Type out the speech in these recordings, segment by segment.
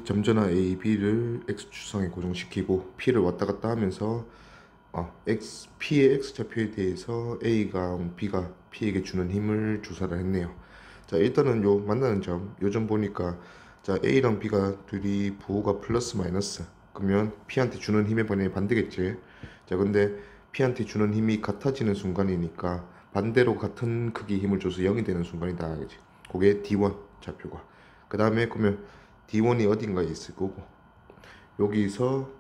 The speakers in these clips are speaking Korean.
점전화 A, B를 X축성에 고정시키고 P를 왔다 갔다 하면서 P의 X좌표에 대해서 A가 B가 P에게 주는 힘을 조사를 했네요. 자, 일단은 요 만나는 점, 요점 보니까 자, A랑 B가 둘이 부호가 플러스 마이너스, 그러면 P한테 주는 힘의 방향이 반대겠지. 자, 근데 P한테 주는 힘이 같아지는 순간이니까 반대로 같은 크기의 힘을 줘서 0이 되는 순간이다, 그치? 그게 D1 좌표가. 그 다음에 그러면 D1이 어딘가에 있을 거고, 여기서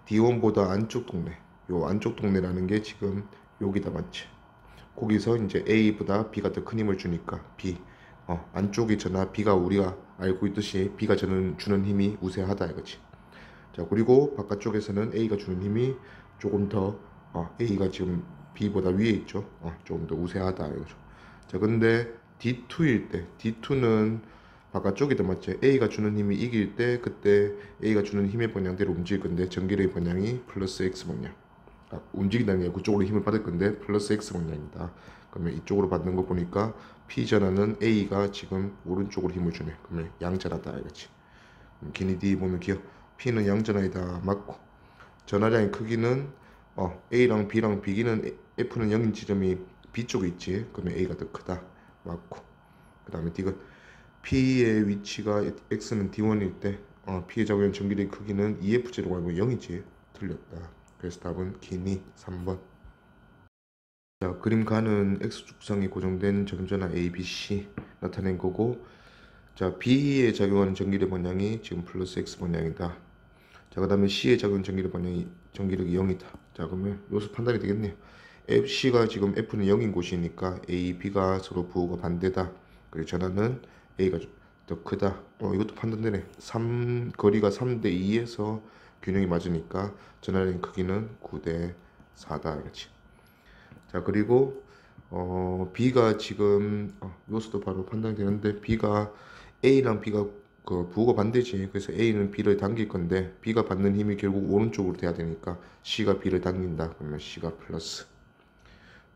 D1보다 안쪽 동네, 요 안쪽 동네라는 게 지금 여기다 맞지? 거기서 이제 A보다 B가 더 큰 힘을 주니까 B, 안쪽이 전화 B가 우리가 알고 있듯이 B가 주는 힘이 우세하다 이거지. 자, 그리고 바깥쪽에서는 A가 주는 힘이 조금 더 A가 지금 B보다 위에 있죠. 조금 더 우세하다 이거죠. 자, 근데 D2일 때, D2는 바깥쪽이 더 맞죠. A가 주는 힘이 이길 때 그때 A가 주는 힘의 방향대로 움직일 건데 전기력의 방향이 플러스 X 방향. 움직인다는 게 그쪽으로 힘을 받을 건데 플러스 X 방향이다. 그러면 이쪽으로 받는 거 보니까 P 전하는 A가 지금 오른쪽으로 힘을 주네. 그러면 양전하다 이거지. 기니 D 보면 기억. P는 양전하이다 맞고, 전하량의 크기는 A랑 B랑 비기는 F는 0인 지점이 B 쪽에 있지. 그러면 A가 더 크다 맞고, 그 다음에 D가 P의 위치가 X는 D1일 때 P의 작용한 전기의 크기는 EF제로 알고 0이지. 틀렸다. 그래서 답은 기니 3번. 자, 그림 가는 X축성이 고정된 점전화 A, B, C 나타낸 거고, 자, B에 작용하는 전기의 방향이 지금 플러스 X 방향이다. 자, 그 다음에 C에 작용하는 전기의 방향이 전기력이 0이다. 자, 그러면 여기서 판단이 되겠네요. C가 지금 F는 0인 곳이니까 A, B가 서로 부호가 반대다. 그리고 전하는 A가 더 크다. 이것도 판단되네. 거리가 3대 2에서 균형이 맞으니까 전하는 크기는 9대 4다. 그렇지. 자, 그리고 B가 지금 요소도 바로 판단이 되는데, B가 A랑 B가 그 부호가 반대지. 그래서 A는 B를 당길 건데 B가 받는 힘이 결국 오른쪽으로 돼야 되니까 C가 B를 당긴다. 그러면 C가 플러스.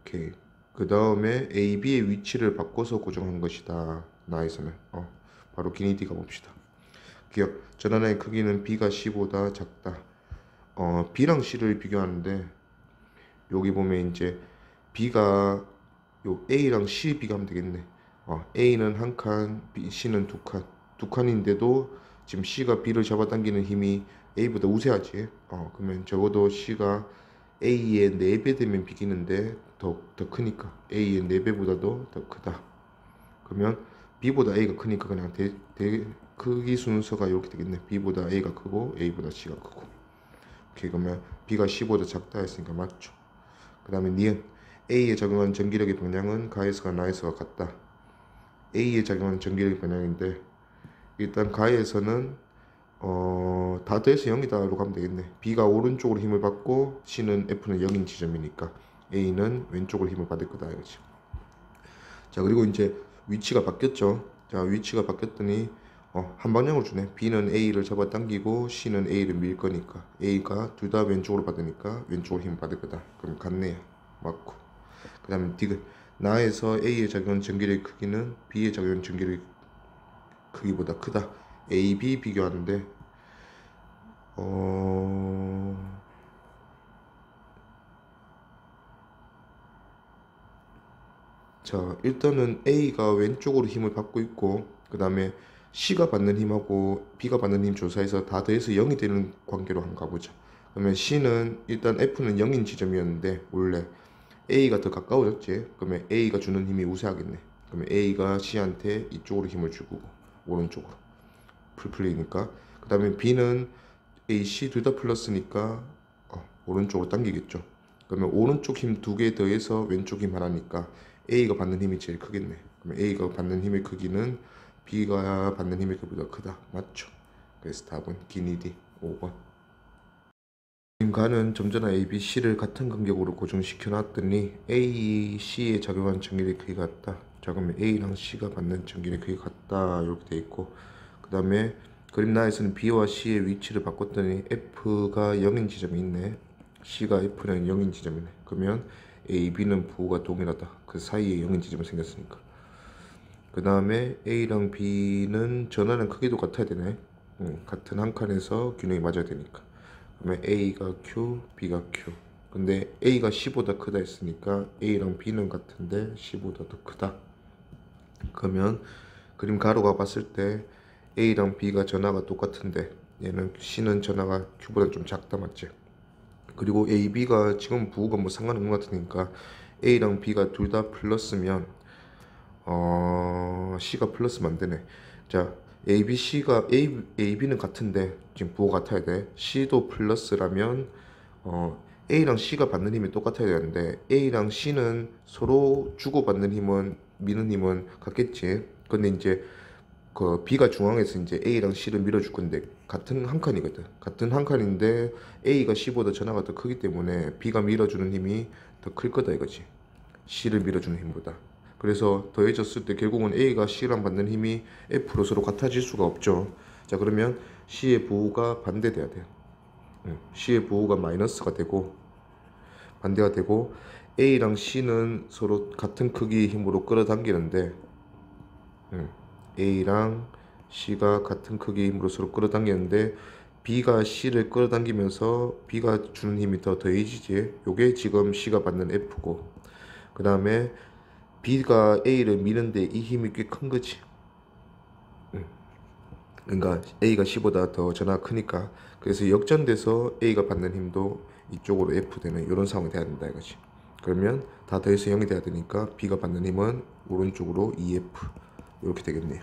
오케이. 그 다음에 A, B의 위치를 바꿔서 고정한 것이다. 나에서는 바로 기니디가 봅시다. 기억. 전하나의 크기는 B가 C보다 작다. B랑 C를 비교하는데 여기 보면 이제 B가 요 A랑 C 비교하면 되겠네. A는 한 칸, C는 두 칸. 두 칸인데도 지금 C가 B를 잡아당기는 힘이 A보다 우세하지. 그러면 적어도 C가 A의 4배 되면 비기는데 더 크니까 A의 4배보다도 더 크다. 그러면 B보다 A가 크니까 그냥 크기 순서가 이렇게 되겠네. B보다 A가 크고 A보다 C가 크고. 오케이, 그러면 B가 C보다 작다 했으니까 맞죠. 그 다음에 니은 A에 작용하는 전기력의 방향은 가에서가 나에서가 같다. A에 작용하는 전기력의 방향인데 일단 가에서는 다 더해서 0이다로 가면 되겠네. B가 오른쪽으로 힘을 받고 C는 F는 0인 지점이니까 A는 왼쪽으로 힘을 받을 거다 이거지. 자, 그리고 이제 위치가 바뀌었죠. 자, 위치가 바뀌었더니 한 방향으로 주네. B는 A를 잡아당기고 C는 A를 밀 거니까 A가 둘 다 왼쪽으로 받으니까 왼쪽으로 힘을 받을 거다. 그럼 같네요. 맞고. 그 다음에 디귿. 나에서 A에 작용한 전기력의 크기는 B에 작용한 전기력의 크기보다 크다. A, B 비교하는데 자, 일단은 A가 왼쪽으로 힘을 받고 있고, 그 다음에 C가 받는 힘하고 B가 받는 힘 조사해서 다 더해서 0이 되는 관계로 한번 가보자. 그러면 C는 일단 F는 0인 지점이었는데 원래 A가 더 가까워졌지. 그러면 A가 주는 힘이 우세하겠네. 그러면 A가 C한테 이쪽으로 힘을 주고 오른쪽으로 풀플레이니까. 그 다음에 B는 A, C 둘 다 플러스니까 오른쪽으로 당기겠죠. 그러면 오른쪽 힘 두 개 더해서 왼쪽 힘 하나니까 A가 받는 힘이 제일 크겠네. 그러면 A가 받는 힘의 크기는 B가 받는 힘의 크기보다 크다. 맞죠? 그래서 답은 기니디 5번. 지금 가는 점전화 A, B, C를 같은 간격으로 고정시켜 놨더니 A, C에 작용하는 전기의 크기가 같다. 자, 그러면 A랑 C가 받는 전기의 크기가 같다. 이렇게 돼 있고, 그 다음에 그림 나에서는 B와 C의 위치를 바꿨더니 F가 0인 지점이 있네. C가 F는 0인 지점이네. 그러면 A, B는 부호가 동일하다. 그 사이에 0인 지점이 생겼으니까. 그 그 다음에 A랑 B는 전하는 크기도 같아야 되네. 같은 한 칸에서 균형이 맞아야 되니까. 그러면 A가 Q, B가 Q. 근데 A가 C보다 크다 했으니까 A랑 B는 같은데 C보다 더 크다. 그러면 그림 가로가 봤을 때 A랑 B가 전하가 똑같은데 얘는 C는 전하가 Q보다 좀 작다 맞지? 그리고 A, B가 지금 부호가 뭐 상관없는 것 같으니까 A랑 B가 둘 다 플러스면 C가 플러스면 안 되네. 자, A, B, C가 A, B는 같은데 지금 부호 같아야 돼. C도 플러스라면 A랑 C가 받는 힘이 똑같아야 되는데 A랑 C는 서로 주고받는 힘은 미는 힘은 같겠지. 근데 이제 그 B가 중앙에서 이제 A랑 C를 밀어줄 건데 같은 한 칸이거든. 같은 한 칸인데 A가 C보다 전하가 더 크기 때문에 B가 밀어주는 힘이 더 클 거다 이거지. C를 밀어주는 힘보다. 그래서 더해졌을 때 결국은 A가 C랑 받는 힘이 F로 서로 같아질 수가 없죠. 자, 그러면 C의 부호가 반대돼야 돼요. C의 부호가 마이너스가 되고 반대가 되고 A랑 C는 서로 같은 크기의 힘으로 끌어당기는데 A랑 C가 같은 크기의 힘으로 서로 끌어당기는데 B가 C를 끌어당기면서 B가 주는 힘이 더 더해지지. 요게 지금 C가 받는 F고 그 다음에 B가 A를 미는데 이 힘이 꽤 큰 거지. 그러니까 A가 C보다 더 전화가 크니까 그래서 역전돼서 A가 받는 힘도 이쪽으로 F 되는 이런 상황이 돼야 된다 이거지. 그러면 다 더해서 0이 돼야 되니까 B가 받는 힘은 오른쪽으로 EF 이렇게 되겠네요.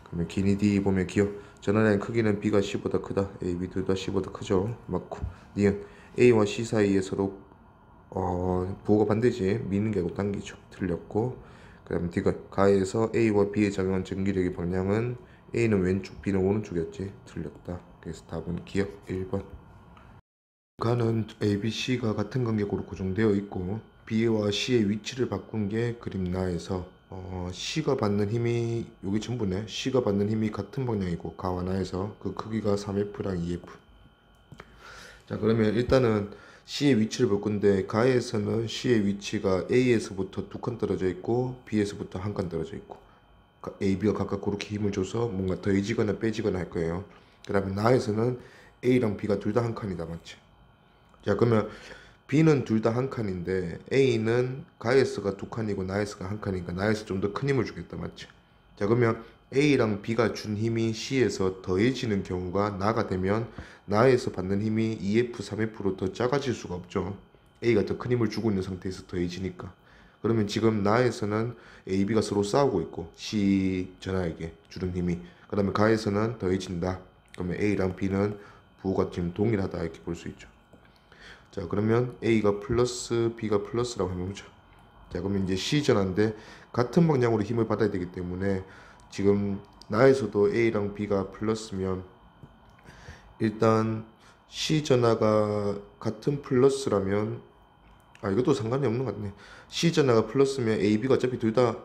그러면 기니 D 보면 기억 전환의 크기는 B가 C보다 크다. A, B 둘 다 C보다 크죠. 맞고 니은 A와 C 사이에 서로 부호가 반대지. 미는 게 아니고 당기죠. 틀렸고 그 다음에 D가 가에서 A와 B의 작용한 전기력의 방향은 A는 왼쪽, B는 오른쪽이었지. 틀렸다. 그래서 답은 기억 1번. 가는 A, B, C가 같은 간격으로 고정되어 있고 B와 C의 위치를 바꾼 게 그림 나에서 C가 받는 힘이 여기 전부네. C가 받는 힘이 같은 방향이고 가와 나에서 그 크기가 3F랑 2F. 자, 그러면 일단은 C의 위치를 볼 건데 가에서는 C의 위치가 A에서부터 두 칸 떨어져 있고 B에서부터 한 칸 떨어져 있고 A, B가 각각 그렇게 힘을 줘서 뭔가 더해지거나 빼지거나 할 거예요. 그 다음에 나에서는 A랑 B가 둘 다 한 칸이다 맞지? 자, 그러면 B는 둘 다 한 칸인데 A는 가에서가 두 칸이고 나에서가 한 칸이니까 나에서 좀 더 큰 힘을 주겠다 맞지? 자, 그러면 A랑 B가 준 힘이 C에서 더해지는 경우가 나가 되면 나에서 받는 힘이 2F, 3F로 더 작아질 수가 없죠. A가 더 큰 힘을 주고 있는 상태에서 더해지니까. 그러면 지금 나에서는 A, B가 서로 싸우고 있고 C 전하에게 주는 힘이 그 다음에 가에서는 더해진다. 그러면 A랑 B는 부호가 지금 동일하다 이렇게 볼 수 있죠. 자, 그러면 A가 플러스 B가 플러스라고 해보죠. 자, 그러면 이제 C 전하인데 같은 방향으로 힘을 받아야 되기 때문에 지금 나에서도 A랑 B가 플러스면 일단 C 전하가 같은 플러스라면 이것도 상관이 없는 것 같네. C 전하가 플러스면 A, B가 어차피 둘 다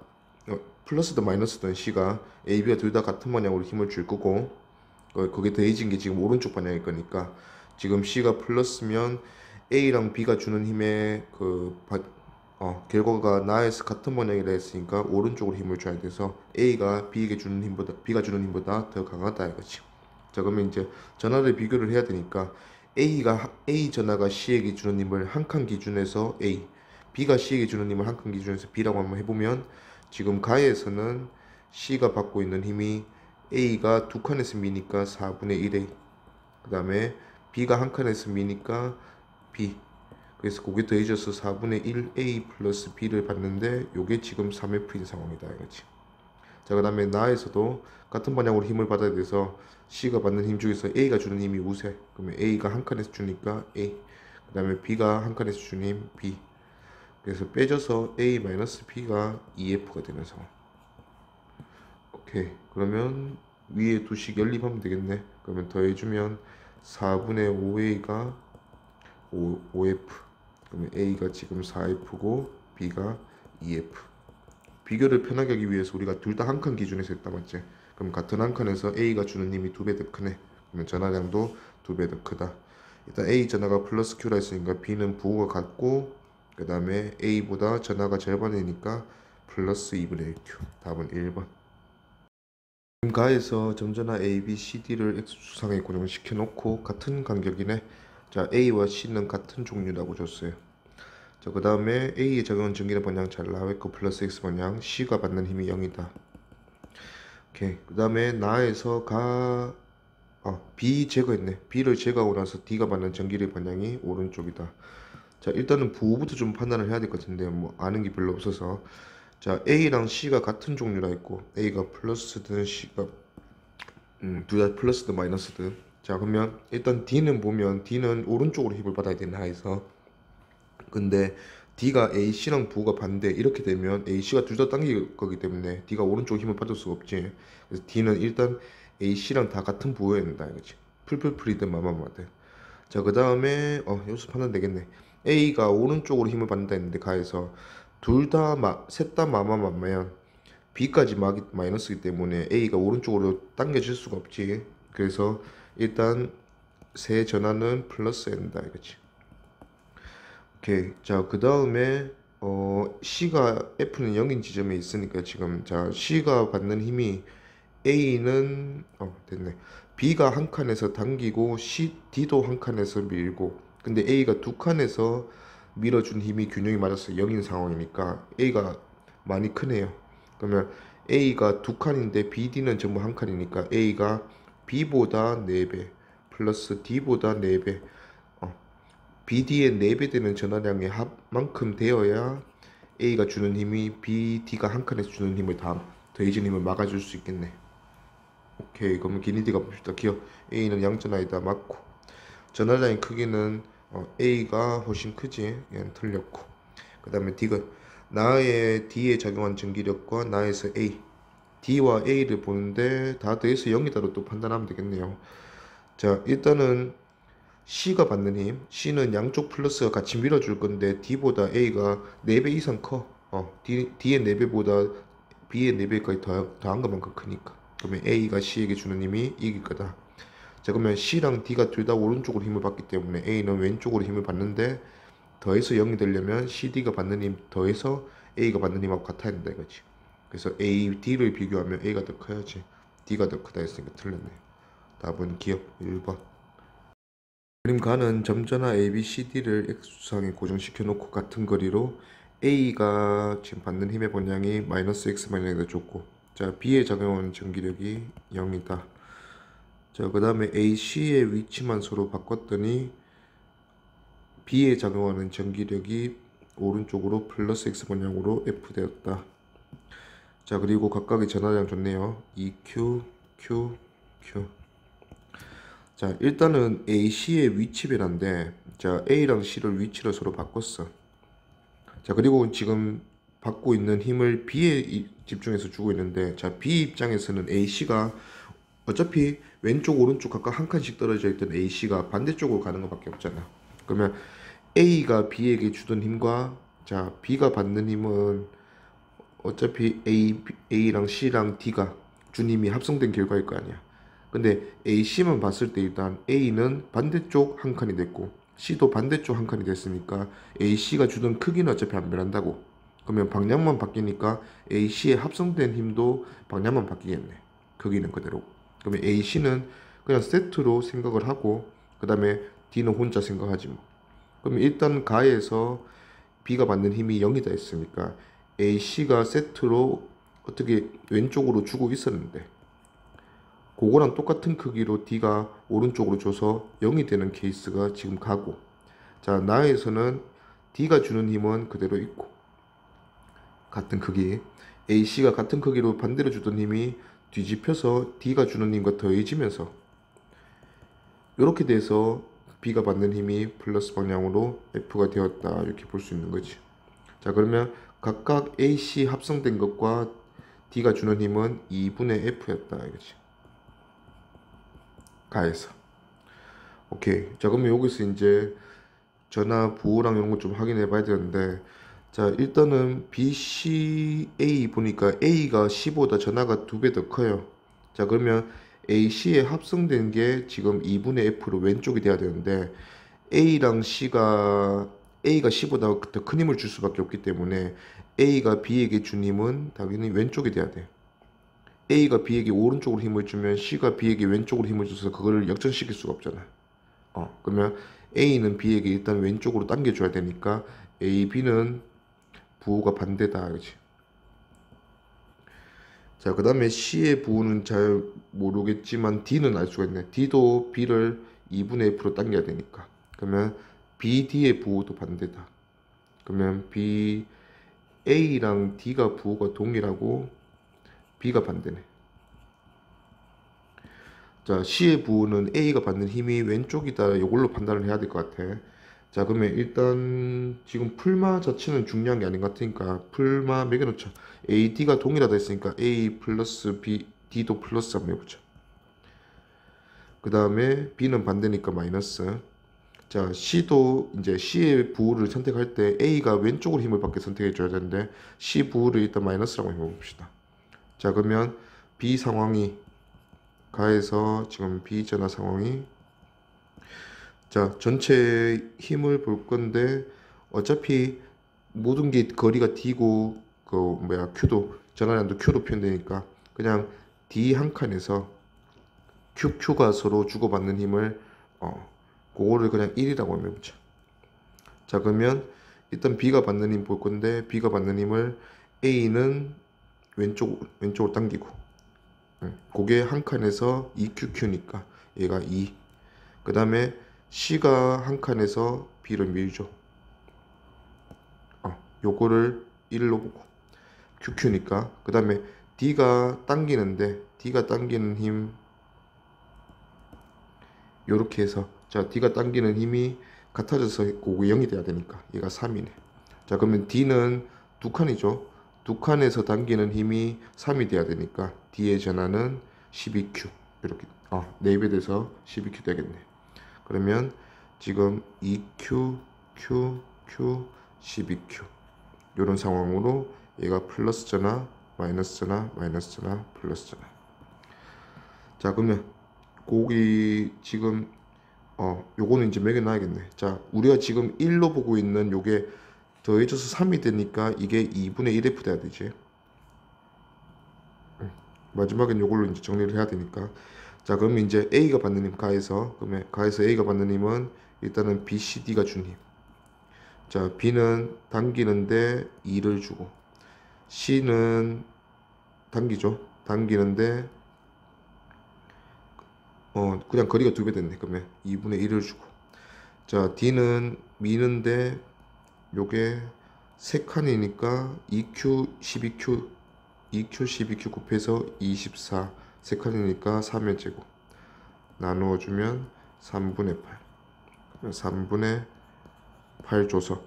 플러스든 마이너스든 C가 A, B가 둘 다 같은 방향으로 힘을 줄 거고 거기에 더해진 게 지금 오른쪽 방향일 거니까 지금 C가 플러스면 A랑 B가 주는 힘의 결과가 나에서 같은 방향이라 했으니까 오른쪽으로 힘을 줘야 돼서 A가 B에게 주는 힘보다 B가 주는 힘보다 더 강하다 이거지. 자, 그러면 이제 전하를 비교를 해야 되니까 A 전하가 C에게 주는 힘을 한 칸 기준에서 A, B가 C에게 주는 힘을 한 칸 기준에서 B라고 한번 해보면 지금 가에서는 C가 받고 있는 힘이 A가 두 칸에서 미니까 4분의 1A, 그 다음에 B가 한 칸에서 미니까 B, 그래서 그게 더해져서 4분의 1A 플러스 B를 받는데 요게 지금 3F인 상황이다 이거지. 자, 그 다음에 나에서도 같은 방향으로 힘을 받아야 돼서 C가 받는 힘 중에서 A가 주는 힘이 우세. 그러면 A가 한 칸에서 주니까 A, 그 다음에 B가 한 칸에서 주는 힘 B, 그래서 빼져서 A-B가 EF가 되는 상황. 오케이, 그러면 위에 두씩 연립하면 되겠네. 그러면 더해주면 4분의 5A가 5F, 그러면 A가 지금 4F고 B가 EF. 비교를 편하게 하기 위해서 우리가 둘 다 한 칸 기준에서 했다 맞지? 그럼 같은 한 칸에서 A가 주는 힘이 2배 더 크네. 그러면 전하량도 2배 더 크다. 일단 A 전하가 플러스 Q라 했으니까 B는 부호가 같고 그 다음에 A보다 전하가 절반이니까 플러스 2분의 1q. 답은 1번. 지금 가에서 점전화 A, B, C, D를 X축상에 고정시켜 놓고 같은 간격이네. 자, A와 C는 같은 종류라고 줬어요. 자, 그 다음에 A에 적용한 전기의 방향 잘 나와있고 플러스 X 방향, C가 받는 힘이 0이다. 오케이. 그 다음에 나에서 B 제거했네. B를 제거하고 나서 D가 받는 전기의 방향이 오른쪽이다. 자, 일단은 부호부터 좀 판단을 해야 될 것 같은데 뭐 아는 게 별로 없어서. 자, A랑 C가 같은 종류라 했고 A가 플러스든 C가 둘 다 플러스든 마이너스든. 자, 그러면 일단 D는 보면 D는 오른쪽으로 힘을 받아야 되나 해서, 근데 D가 AC랑 부호가 반대 이렇게 되면 AC가 둘 다 당길 거기 때문에 D가 오른쪽 힘을 받을 수가 없지. 그래서 D는 일단 AC랑 다 같은 부호여야 된다 이거지. 풀풀풀이든 마마마든. 자, 그 다음에 여기서 판단 되겠네. A가 오른쪽으로 힘을 받는다 했는데 가에서 셋 다 마마마면 B까지 마이너스이기 때문에 A가 오른쪽으로 당겨질 수가 없지. 그래서 일단 세 전환은 플러스 된다 이거지. 오케이. 자, 그 다음에 C가 F는 0인 지점에 있으니까 지금 자 C가 받는 힘이 A는 됐네. B가 한 칸에서 당기고 D도 한 칸에서 밀고, 근데 A가 두 칸에서 밀어준 힘이 균형이 맞아서 0인 상황이니까 A가 많이 크네요. 그러면 A가 두 칸인데 BD는 전부 한 칸이니까 A가 B보다 4배 플러스 D보다 4배, BD의 4배 되는 전화량의 합만큼 되어야 A가 주는 힘이 BD가 한 칸에서 주는 힘을 다 더해진 힘을 막아줄 수 있겠네. 오케이. 그러면 기니디가 봅시다. 기억 A는 양전화이다. 맞고. 전화량의 크기는 A가 훨씬 크지. 얘는 틀렸고. 그 다음에 D가 나의 D에 작용한 전기력과 나에서 A, D와 A를 보는데 다 더해서 0이다로 또 판단하면 되겠네요. 자, 일단은 C가 받는 힘, C는 양쪽 플러스가 같이 밀어줄 건데 D보다 A가 4배 이상 커. D의 4배보다 B의 4배까지 더한 것만큼 크니까. 그러면 A가 C에게 주는 힘이 이길 거다. 자, 그러면 C랑 D가 둘 다 오른쪽으로 힘을 받기 때문에 A는 왼쪽으로 힘을 받는데 더해서 0이 되려면 CD가 받는 힘 더해서 A가 받는 힘하고 같아야 된다 이거지. 그래서 A, D를 비교하면 A가 더 커야지. D가 더 크다 했으니까 틀렸네. 답은 기억 1번. 그림 가는 점전화 ABCD를 X축상에 고정시켜 놓고 같은 거리로 A가 지금 받는 힘의 방향이 마이너스 X 방향에다 줬고, 자, B에 작용하는 전기력이 0이다. 자, 그 다음에 AC의 위치만 서로 바꿨더니 B에 작용하는 전기력이 오른쪽으로 플러스 X 방향으로 F 되었다. 자, 그리고 각각의 전하량 줬네요. EQ, Q, Q. 자, 일단은 AC의 위치배란데, 자, A랑 C를 위치를 서로 바꿨어. 자, 그리고 지금 받고 있는 힘을 B에 집중해서 주고 있는데, 자, B 입장에서는 AC가 어차피 왼쪽 오른쪽 각각 한 칸씩 떨어져 있던 AC가 반대쪽으로 가는 것밖에 없잖아. 그러면 A가 B에게 주던 힘과 자 B가 받는 힘은 어차피 A랑 C랑 D가 준 힘이 합성된 결과일 거 아니야. 근데 AC만 봤을 때 일단 A는 반대쪽 한 칸이 됐고 C도 반대쪽 한 칸이 됐으니까 AC가 주던 크기는 어차피 안 변한다고. 그러면 방향만 바뀌니까 AC의 합성된 힘도 방향만 바뀌겠네. 크기는 그대로. 그러면 AC는 그냥 세트로 생각을 하고 그 다음에 D는 혼자 생각하지 뭐. 그럼 일단 가에서 B가 받는 힘이 0이다 했으니까 AC가 세트로 어떻게 왼쪽으로 주고 있었는데 그거랑 똑같은 크기로 D가 오른쪽으로 줘서 0이 되는 케이스가 지금 가고, 자 나에서는 D가 주는 힘은 그대로 있고 같은 크기, AC가 같은 크기로 반대로 주던 힘이 뒤집혀서 D가 주는 힘과 더해지면서 이렇게 돼서 B가 받는 힘이 플러스 방향으로 F가 되었다 이렇게 볼 수 있는 거지. 자, 그러면 각각 AC 합성된 것과 D가 주는 힘은 2분의 F였다 이거지. 가에서. 오케이. 자, 그러면 여기서 이제 전화 부호랑 이런 거 좀 확인해 봐야 되는데, 자 일단은 BCA 보니까 A가 C보다 전하가 2배 더 커요. 자, 그러면 AC에 합성된 게 지금 2분의 F로 왼쪽이 돼야 되는데 A랑 C가 A가 C보다 더 큰 힘을 줄 수밖에 없기 때문에 A가 B에게 준 힘은 당연히 왼쪽이 돼야 돼. A가 B에게 오른쪽으로 힘을 주면 C가 B에게 왼쪽으로 힘을 줘서 그거를 역전시킬 수가 없잖아. 그러면 A는 B에게 일단 왼쪽으로 당겨줘야 되니까 A, B는 부호가 반대다. 그치? 자, 그 다음에 C의 부호는 잘 모르겠지만 D는 알 수가 있네. D도 B를 2분의 F로 당겨야 되니까. 그러면 BD의 부호도 반대다. 그러면 B, A랑 D가 부호가 동일하고 B가 반대네. 자, C의 부호는 A가 받는 힘이 왼쪽이다. 이걸로 판단을 해야 될 것 같아. 자, 그러면 일단 지금 풀마 자체는 중요한 게 아닌 것 같으니까 풀마 매겨놓자. A, D가 동일하다 했으니까 A 플러스 B, D도 플러스 한번 해보자. 그 다음에 B는 반대니까 마이너스. 자, C도 이제 C의 부호를 선택할 때 A가 왼쪽으로 힘을 받게 선택해 줘야 되는데 C 부호를 일단 마이너스라고 해봅시다. 자, 그러면 B 상황이 가해서 지금 B 전화 상황이, 자, 전체 힘을 볼 건데 어차피 모든 게 거리가 D고 그 뭐야 Q도 전화량도 Q로 표현되니까 그냥 D 한 칸에서 QQ가 서로 주고받는 힘을 그거를 그냥 1이라고 하면 보자. 자, 그러면 일단 B가 받는 힘 볼 건데 B가 받는 힘을 A는 왼쪽으로 당기고, 그게 한 칸에서 2QQ니까 얘가 2. 그 다음에 C가 한 칸에서 B를 밀죠. 요거를 1로 보고 QQ니까. 그 다음에 D가 당기는데 D가 당기는 힘 요렇게 해서, 자, D가 당기는 힘이 같아져서 그거 0이 돼야 되니까 얘가 3이네. 자, 그러면 D는 두 칸이죠. 두 칸에서 당기는 힘이 3이 돼야 되니까 D의 전하는 12Q. 이렇게 4배 돼서 12Q 되겠네. 그러면 지금 2Q, Q, Q, 12Q 이런 상황으로 얘가 플러스 전하, 마이너스 전하, 마이너스 전하, 플러스 전하. 자, 그러면 거기 지금 요거는 이제 매겨놔야겠네. 자, 우리가 지금 1로 보고 있는 요게 더해져서 3이 되니까 이게 2분의 1F 돼야 되지. 마지막엔 요걸로 이제 정리를 해야 되니까. 자, 그러면 이제 A가 받는 힘 가해서, 그러면 가해서 A가 받는 힘은 일단은 B, C, D가 준 힘. 자, B는 당기는데 2를 주고, C는 당기죠. 당기는데 그냥 거리가 2배 됐네. 그러면 2분의 1을 주고, 자, D는 미는데 요게 3칸이니까 2Q 12Q 2Q 12Q 곱해서 24, 3칸이니까 3의 제곱 나누어주면 3분의 8. 3분의 8 줘서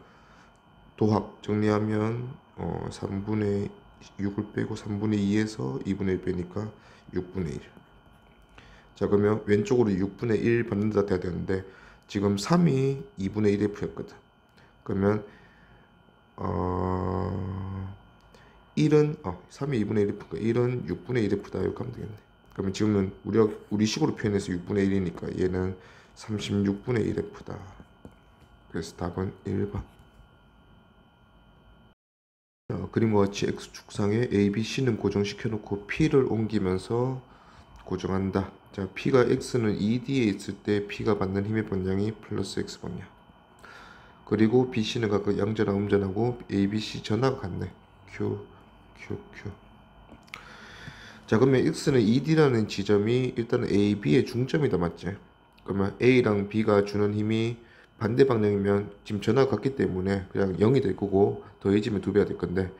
도합 정리하면 3분의 6을 빼고 3분의 2에서 2분의 1 빼니까 6분의 1. 자, 그러면 왼쪽으로 6분의 1 받는다 돼야 되는데 지금 3이 2분의 1F였거든. 그러면 1은 3이 2분의 1F니까 1은 6분의 1F다 이렇게 하면 되겠네. 그러면 지금은 우리 식으로 표현해서 6분의 1이니까 얘는 36분의 1F다. 그래서 답은 1번. 그림과 같이 X축상에 A, B, C는 고정시켜 놓고 P를 옮기면서 고정한다. 자, P가 X는 ED에 있을 때 P가 받는 힘의 방향이 플러스 X 방향. 그리고 BC는 각각 양전하고 음전하고 ABC 전하가 같네. Q, Q, Q. 자, 그러면 X는 ED라는 지점이 일단 A, B의 중점이다, 맞지? 그러면 A랑 B가 주는 힘이 반대 방향이면 지금 전하가 같기 때문에 그냥 0이 될 거고 더해지면 2배가 될 건데,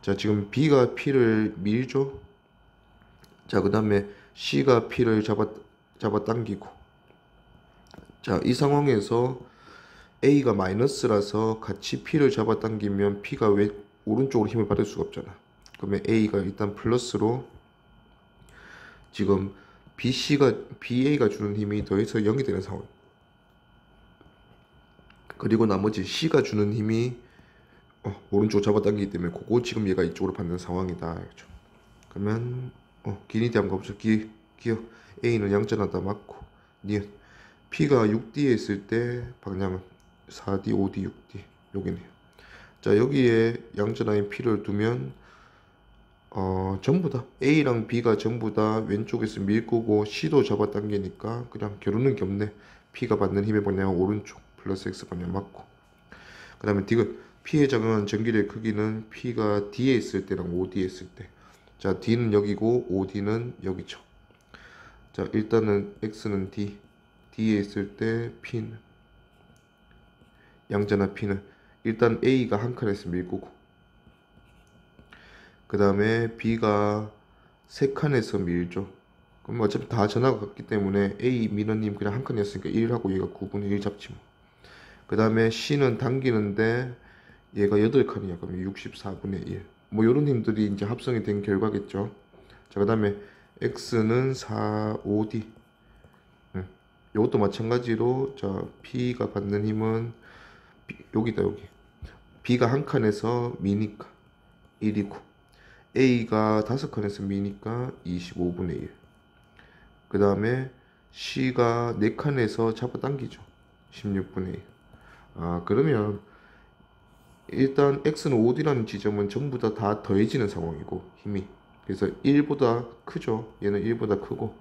자, 지금 B가 P를 밀죠. 자, 그 다음에 C가 P를 잡아 당기고, 자, 이 상황에서 A가 마이너스라서 같이 P를 잡아 당기면 P가 왜 오른쪽으로 힘을 받을 수가 없잖아. 그러면 A가 일단 플러스로 지금 BA가 주는 힘이 더해서 0이 되는 상황. 그리고 나머지 C가 주는 힘이 오른쪽 잡아당기기 때문에 그거 지금 얘가 이쪽으로 받는 상황이다. 그렇죠? 그러면 기니디 한번 가보죠. 기어 A는 양전하다 맞고, 니은 P가 6D에 있을 때 방향은 4D, 5D, 6D 여기네요. 자, 여기에 양전하인 P를 두면 전부 다 A랑 B가 전부 다 왼쪽에서 밀 거고 C도 잡아당기니까 그냥 겨루는 게 없네. P가 받는 힘의 방향은 오른쪽 플러스 X 방향 맞고, 그 다음에 디귿 P에 적용한 전기의 크기는 P가 D에 있을 때랑 OD에 있을 때. 자, D는 여기고 OD는 여기죠. 자, 일단은 X는 D에 있을 때 P는 양전하 P는 일단 A가 한 칸에서 밀 거고, 그 다음에 B가 세 칸에서 밀죠. 그럼 어차피 다 전화가 같기 때문에 A 민호님 그냥 한 칸이었으니까 1하고 얘가 9분의 1 잡지 뭐. 그 다음에 C는 당기는데 얘가 8칸이야. 그럼 64분의 1. 뭐 요런 힘들이 이제 합성이 된 결과겠죠. 자, 그 다음에 X는 4, 5D. 요것도 마찬가지로 자, P가 받는 힘은 여기다 여기. B가 한 칸에서 미니까 1이고 A가 5칸에서 미니까 25분의 1. 그 다음에 C가 4칸에서 잡아당기죠. 16분의 1. 그러면 일단 X는 5D라는 지점은 전부 다 더해지는 상황이고 힘이. 그래서 1보다 크죠. 얘는 1보다 크고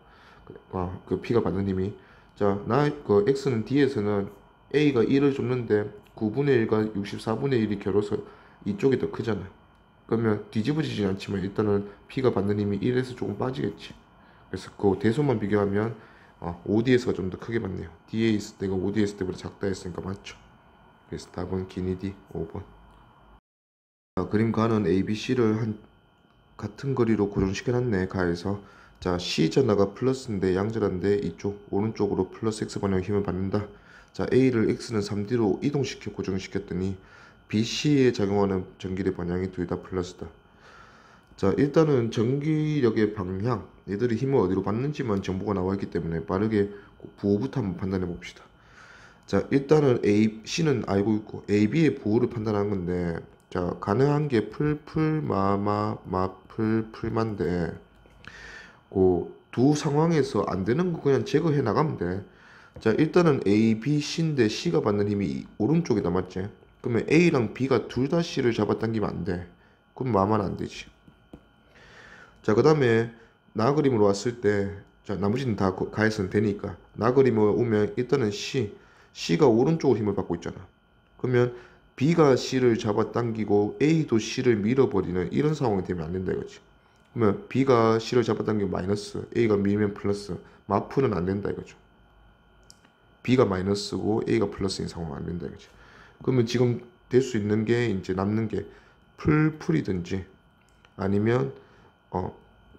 그 P가 받는 힘이. 자, 그 X는 D에서는 A가 1을 줬는데 9분의 1과 64분의 1이 결어서 이쪽이 더 크잖아. 그러면 뒤집어지진 않지만 일단은 P가 받는 힘이 1에서 조금 빠지겠지. 그래서 그 대소만 비교하면 5D에서가 좀 더 크게 받네요. D에 있을 때가 5D에 있을 때보다 작다 했으니까 맞죠. 그래서 답은 기니디 5번. 자, 그림 가는 ABC를 같은 거리로 고정시켜놨네. 가에서 자, C 전하가 플러스인데 양전한데 이쪽 오른쪽으로 플러스 X 방향 힘을 받는다. 자, A를 X는 3D로 이동시켜 고정시켰더니 BC에 작용하는 전기의 방향이 둘 다 플러스다. 자, 일단은 전기력의 방향, 얘들이 힘을 어디로 받는지만 정보가 나와 있기 때문에 빠르게 부호부터 한번 판단해 봅시다. 자, 일단은 C는 알고 있고 AB의 부호를 판단한 건데, 자, 가능한 게 풀풀마마마풀풀만데 그 두 상황에서 안 되는 거 그냥 제거해 나가면 돼. 자, 일단은 A, B, C인데 C가 받는 힘이 오른쪽이다 맞지? 그러면 A랑 B가 둘 다 C를 잡아당기면 안 돼. 그럼 마만 안 되지. 자, 그 다음에 나 그림으로 왔을 때, 자, 나머지는 다 가해서는 되니까 나 그림으로 오면 일단은 C가 오른쪽으로 힘을 받고 있잖아. 그러면 B가 C를 잡아당기고 A도 C를 밀어버리는 이런 상황이 되면 안 된다 이거지. 그러면 B가 C를 잡아당기면 마이너스, A가 밀면 플러스, 마프는 안 된다 이거죠. B가 마이너스고 A가 플러스인 상황은 안 된다 이거지. 그러면 지금 될 수 있는 게 이제 남는 게 풀이든지 아니면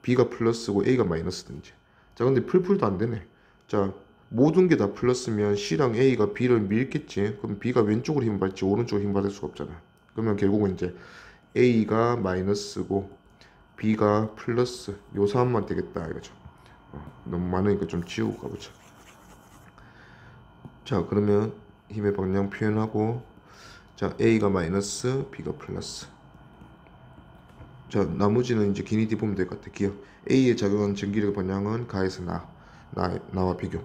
B가 플러스고 A가 마이너스든지. 자, 근데 풀도 안 되네. 자, 모든 게 다 플러스면 C랑 A가 B를 밀겠지. 그럼 B가 왼쪽으로 힘 받지 오른쪽으로 힘 받을 수가 없잖아. 그러면 결국은 이제 A가 마이너스고 B가 플러스 요 사람만 되겠다 이거죠. 너무 많으니까 좀 지우고 가보자. 자, 그러면 힘의 방향 표현하고, 자, A가 마이너스 B가 플러스. 자, 나머지는 이제 기니디 보면 될 것 같아. 기억. A에 작용한 전기력 방향은 가에서 나와 비교.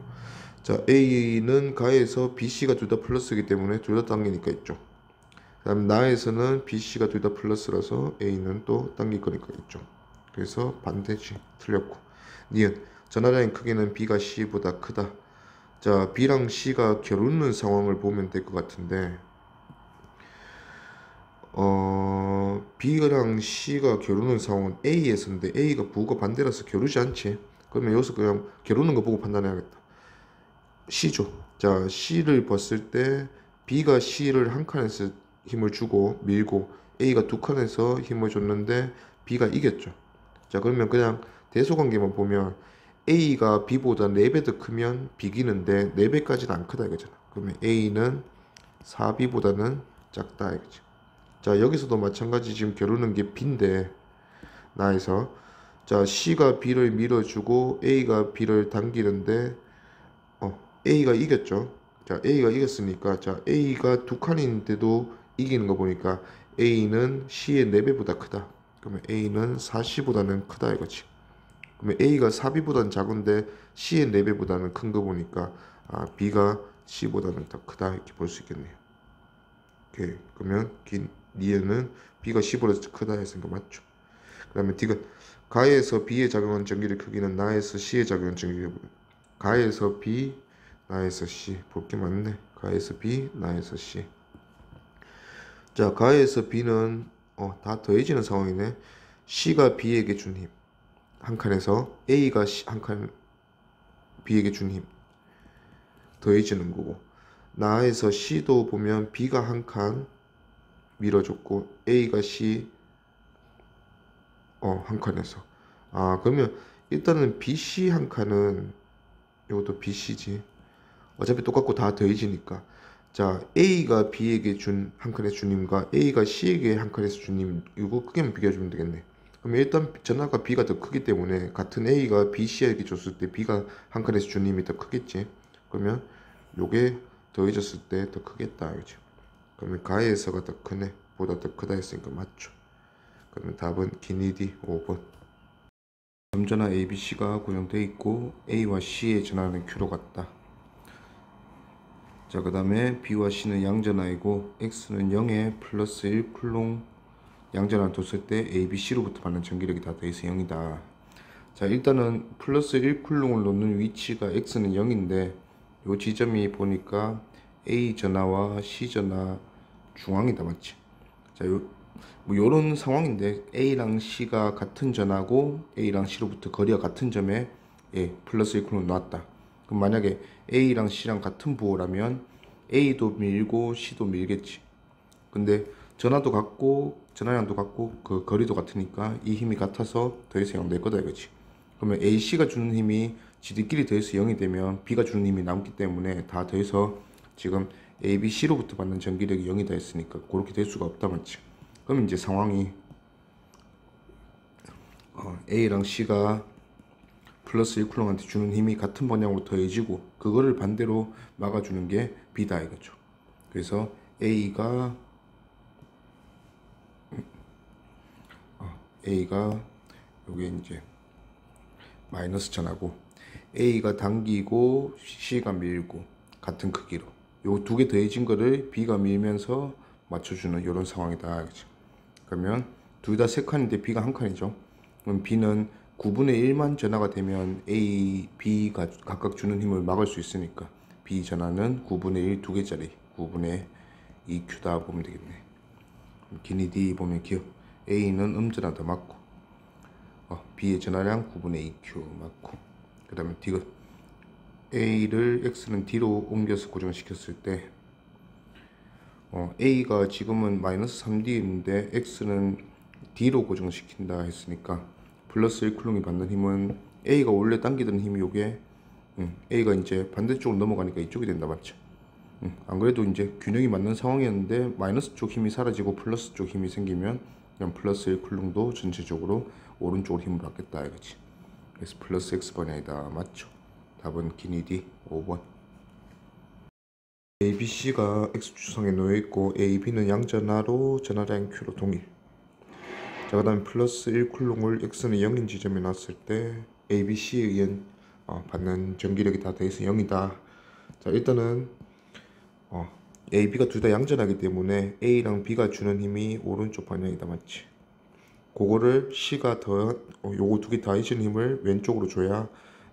자, A는 가에서 BC가 둘 다 플러스이기 때문에 둘 다 당기니까 있죠. 그 다음에 나에서는 BC가 둘 다 플러스라서 A는 또 당길 거니까 있죠. 그래서 반대지. 틀렸고. 니은. 전하량의 크기는 B가 C보다 크다. 자, B랑 C가 겨루는 상황을 보면 될 것 같은데, B랑 C가 겨루는 상황은 A에서인데 A가 부호가 반대라서 겨루지 않지. 그러면 여기서 그냥 겨루는 거 보고 판단해야겠다. C죠. 자, C를 봤을 때 B가 C를 한 칸에서 힘을 주고 밀고 A가 두 칸에서 힘을 줬는데 B가 이겼죠. 자, 그러면 그냥 대소관계만 보면 A가 B보다 4배 더 크면 B기는데 4배까지는 안 크다 이거잖아. 그러면 A는 4B보다는 작다 이거지. 자, 여기서도 마찬가지 지금 겨루는 게 B인데 나에서 자, C가 B를 밀어주고 A가 B를 당기는데 A가 이겼죠. 자, A가 이겼으니까 자, A가 두 칸인데도 이기는 거 보니까 A는 C의 4배보다 크다. 그러면 A는 4C보다는 크다 이거지. 그러면 A가 4B보다는 작은데 C의 4배보다는 큰 거 보니까 B가 C보다는 더 크다 이렇게 볼 수 있겠네요. 오케이. 그러면 니은은 B가 10보다 크다 했으니까 맞죠. 그 다음에 D가 가에서 B에 작용한 전기의 크기는 나에서 C에 작용한 전기의 가에서 B, 나에서 C. 볼 게 많네. 가에서 B, 나에서 C. 자, 가에서 B는 다 더해지는 상황이네. C가 B에게 준 힘. 한 칸에서 A가 한 칸 B에게 준 힘. 더해지는 거고. 나에서 C도 보면 B가 한 칸 밀어줬고 A가 C 한 칸에서. 아, 그러면 일단은 BC 한 칸은 이것도 BC지. 어차피 똑같고 다 더해지니까. 자, A가 B에게 준 한 칸에서 준 힘과 A가 C에게 한 칸에서 준 힘, 이거 크게만 비교해주면 되겠네. 그러면 일단 전하가 B가 더 크기 때문에 같은 A가 BC에게 줬을 때 B가 한 칸에서 준 힘이 더 크겠지. 그러면 요게 더해졌을 때 더 크겠다, 그죠? 그러면 가에서가 더 크네. 보다 더 크다 했으니까 맞죠. 그러면 답은 기니디 5번. 점전화 ABC가 고정되어 있고 A와 C의 전하는 Q로 같다. 자, 그 다음에 B와 C는 양전하이고 X는 0에 플러스 1쿨롱 양전하 뒀을 때 A, B, C로부터 받는 전기력이 다 더해서 0이다. 자, 일단은 플러스 1쿨롱을 놓는 위치가 X는 0인데 요 지점이 보니까 A 전하와 C 전하 중앙이다, 맞지? 자, 뭐 요런 상황인데 A랑 C가 같은 전하고 A랑 C로부터 거리가 같은 점에 플러스 1쿨롱 놨다. 그럼 만약에 A랑 C랑 같은 부호라면 A도 밀고 C도 밀겠지. 근데 전하도 같고 전하량도 같고 그 거리도 같으니까 이 힘이 같아서 더해서 0 될 거다 이거지. 그러면 AC가 주는 힘이 지들끼리 더해서 0이 되면 B가 주는 힘이 남기 때문에 다 더해서 지금 ABC로부터 받는 전기력이 0이다 했으니까 그렇게 될 수가 없다, 맞지? 그럼 이제 상황이 A랑 C가 플러스 1쿨롱한테 주는 힘이 같은 방향으로 더해지고 그거를 반대로 막아주는 게 B다 이거죠. 그래서 A가 요게 이제 마이너스 전하고 A가 당기고 C가 밀고 같은 크기로 요 두 개 더해진 거를 B가 밀면서 맞춰주는 이런 상황이다, 그죠? 그러면 둘 다 세 칸인데 B가 한 칸이죠. 그럼 B는 9분의 1만 전하가 되면 A, B가 각각 주는 힘을 막을 수 있으니까 B 전하는 9분의 1 두 개짜리 9분의 2Q다 보면 되겠네. 기니 D 보면 기억 A는 음전하다 맞고 B의 전하량 9분의 2Q 맞고 그 다음에 D가 A를 X는 D로 옮겨서 고정시켰을 때 A가 지금은 마이너스 3D인데 X는 D로 고정시킨다 했으니까 플러스 1쿨롱이 받는 힘은 A가 원래 당기던 힘이 요게 A가 이제 반대쪽으로 넘어가니까 이쪽이 된다, 맞죠? 안 그래도 이제 균형이 맞는 상황이었는데 마이너스 쪽 힘이 사라지고 플러스 쪽 힘이 생기면 그냥 플러스 1쿨롱도 전체적으로 오른쪽으로 힘을 받겠다 이거지. 그래서 플러스 X 방향이다, 맞죠? 답은 기니디 5번. A, B, C가 X축성에 놓여있고 A, B는 양전하로 전하량 Q로 동일. 자, 그 다음에 플러스 1쿨롱을 X는 0인 지점에 놨을 때 A, B, C에 의한 받는 전기력이 다 더해서 0이다. 자, 일단은 A, B가 둘 다 양전하기 때문에 A랑 B가 주는 힘이 오른쪽 방향이다, 맞지? 그거를 C가 요거 두 개 더해진 힘을 왼쪽으로 줘야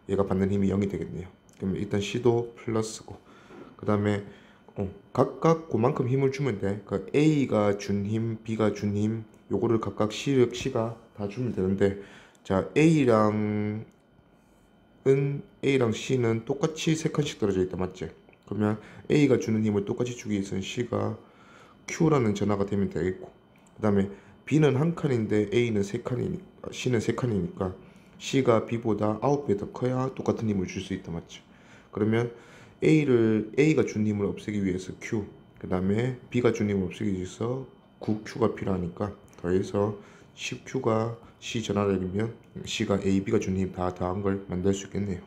얘가 받는 힘이 0이 되겠네요. 그러면 일단 C도 플러스고 그 다음에 각각 그만큼 힘을 주면 돼. 그러니까 A가 준 힘, B가 준 힘 요거를 각각 C가 다 주면 되는데 자, A랑 C는 똑같이 3칸씩 떨어져 있다, 맞지? 그러면 A가 주는 힘을 똑같이 주기 위해서는 C가 Q라는 전하가 되면 되겠고 그 다음에 B는 한 칸인데 C는 3칸이니까 C가 B보다 9배 더 커야 똑같은 힘을 줄 수 있다, 맞지? 그러면 A가 준 힘을 없애기 위해서 Q, 그 다음에 B가 준 힘을 없애기 위해서 9Q가 필요하니까 더해서 10Q가 C 전하력이면 C가 A, B가 준 힘 다 더한 걸 만들 수 있겠네요.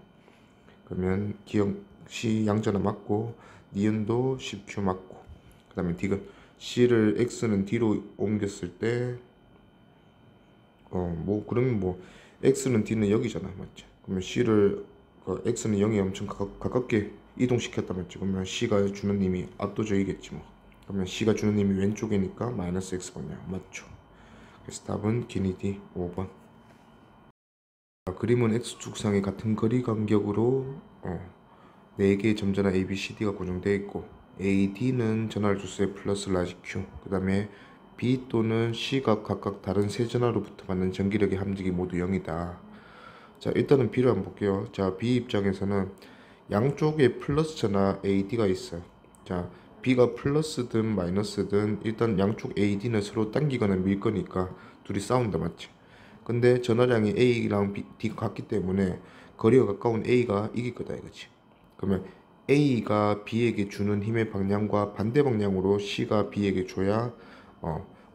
그러면 기억 C 양전하 맞고 니은도 10Q 맞고 그 다음에 D가 C를 X는 D로 옮겼을 때 그러면 X는 D는 여기잖아, 맞지? 그러면 C를 X는 0에 엄청 가깝게 이동시켰다, 맞지? 그러면 C가 주는 힘이 압도적이겠지 뭐. 그러면 C가 주는 힘이 왼쪽이니까 마이너스 X방향 맞죠? 그래서 답은 기니 D 5번. 그림은 X축상의 같은 거리 간격으로 4개의 점전화 A, B, C, D가 고정되어 있고 A, D는 전하를 줬어요. 플러스 라지 Q. 그 다음에 B 또는 C가 각각 다른 세 전하로부터 받는 전기력의 함직이 모두 0이다. 자, 일단은 B를 한번 볼게요. 자, B 입장에서는 양쪽에 플러스 전하 AD가 있어요. 자, B가 플러스든 마이너스든 일단 양쪽 AD는 서로 당기거나 밀 거니까 둘이 싸운다, 맞지? 근데 전하량이 A랑 D가 같기 때문에 거리가 가까운 A가 이길 거다 이거지. 그러면 A가 B에게 주는 힘의 방향과 반대 방향으로 C가 B에게 줘야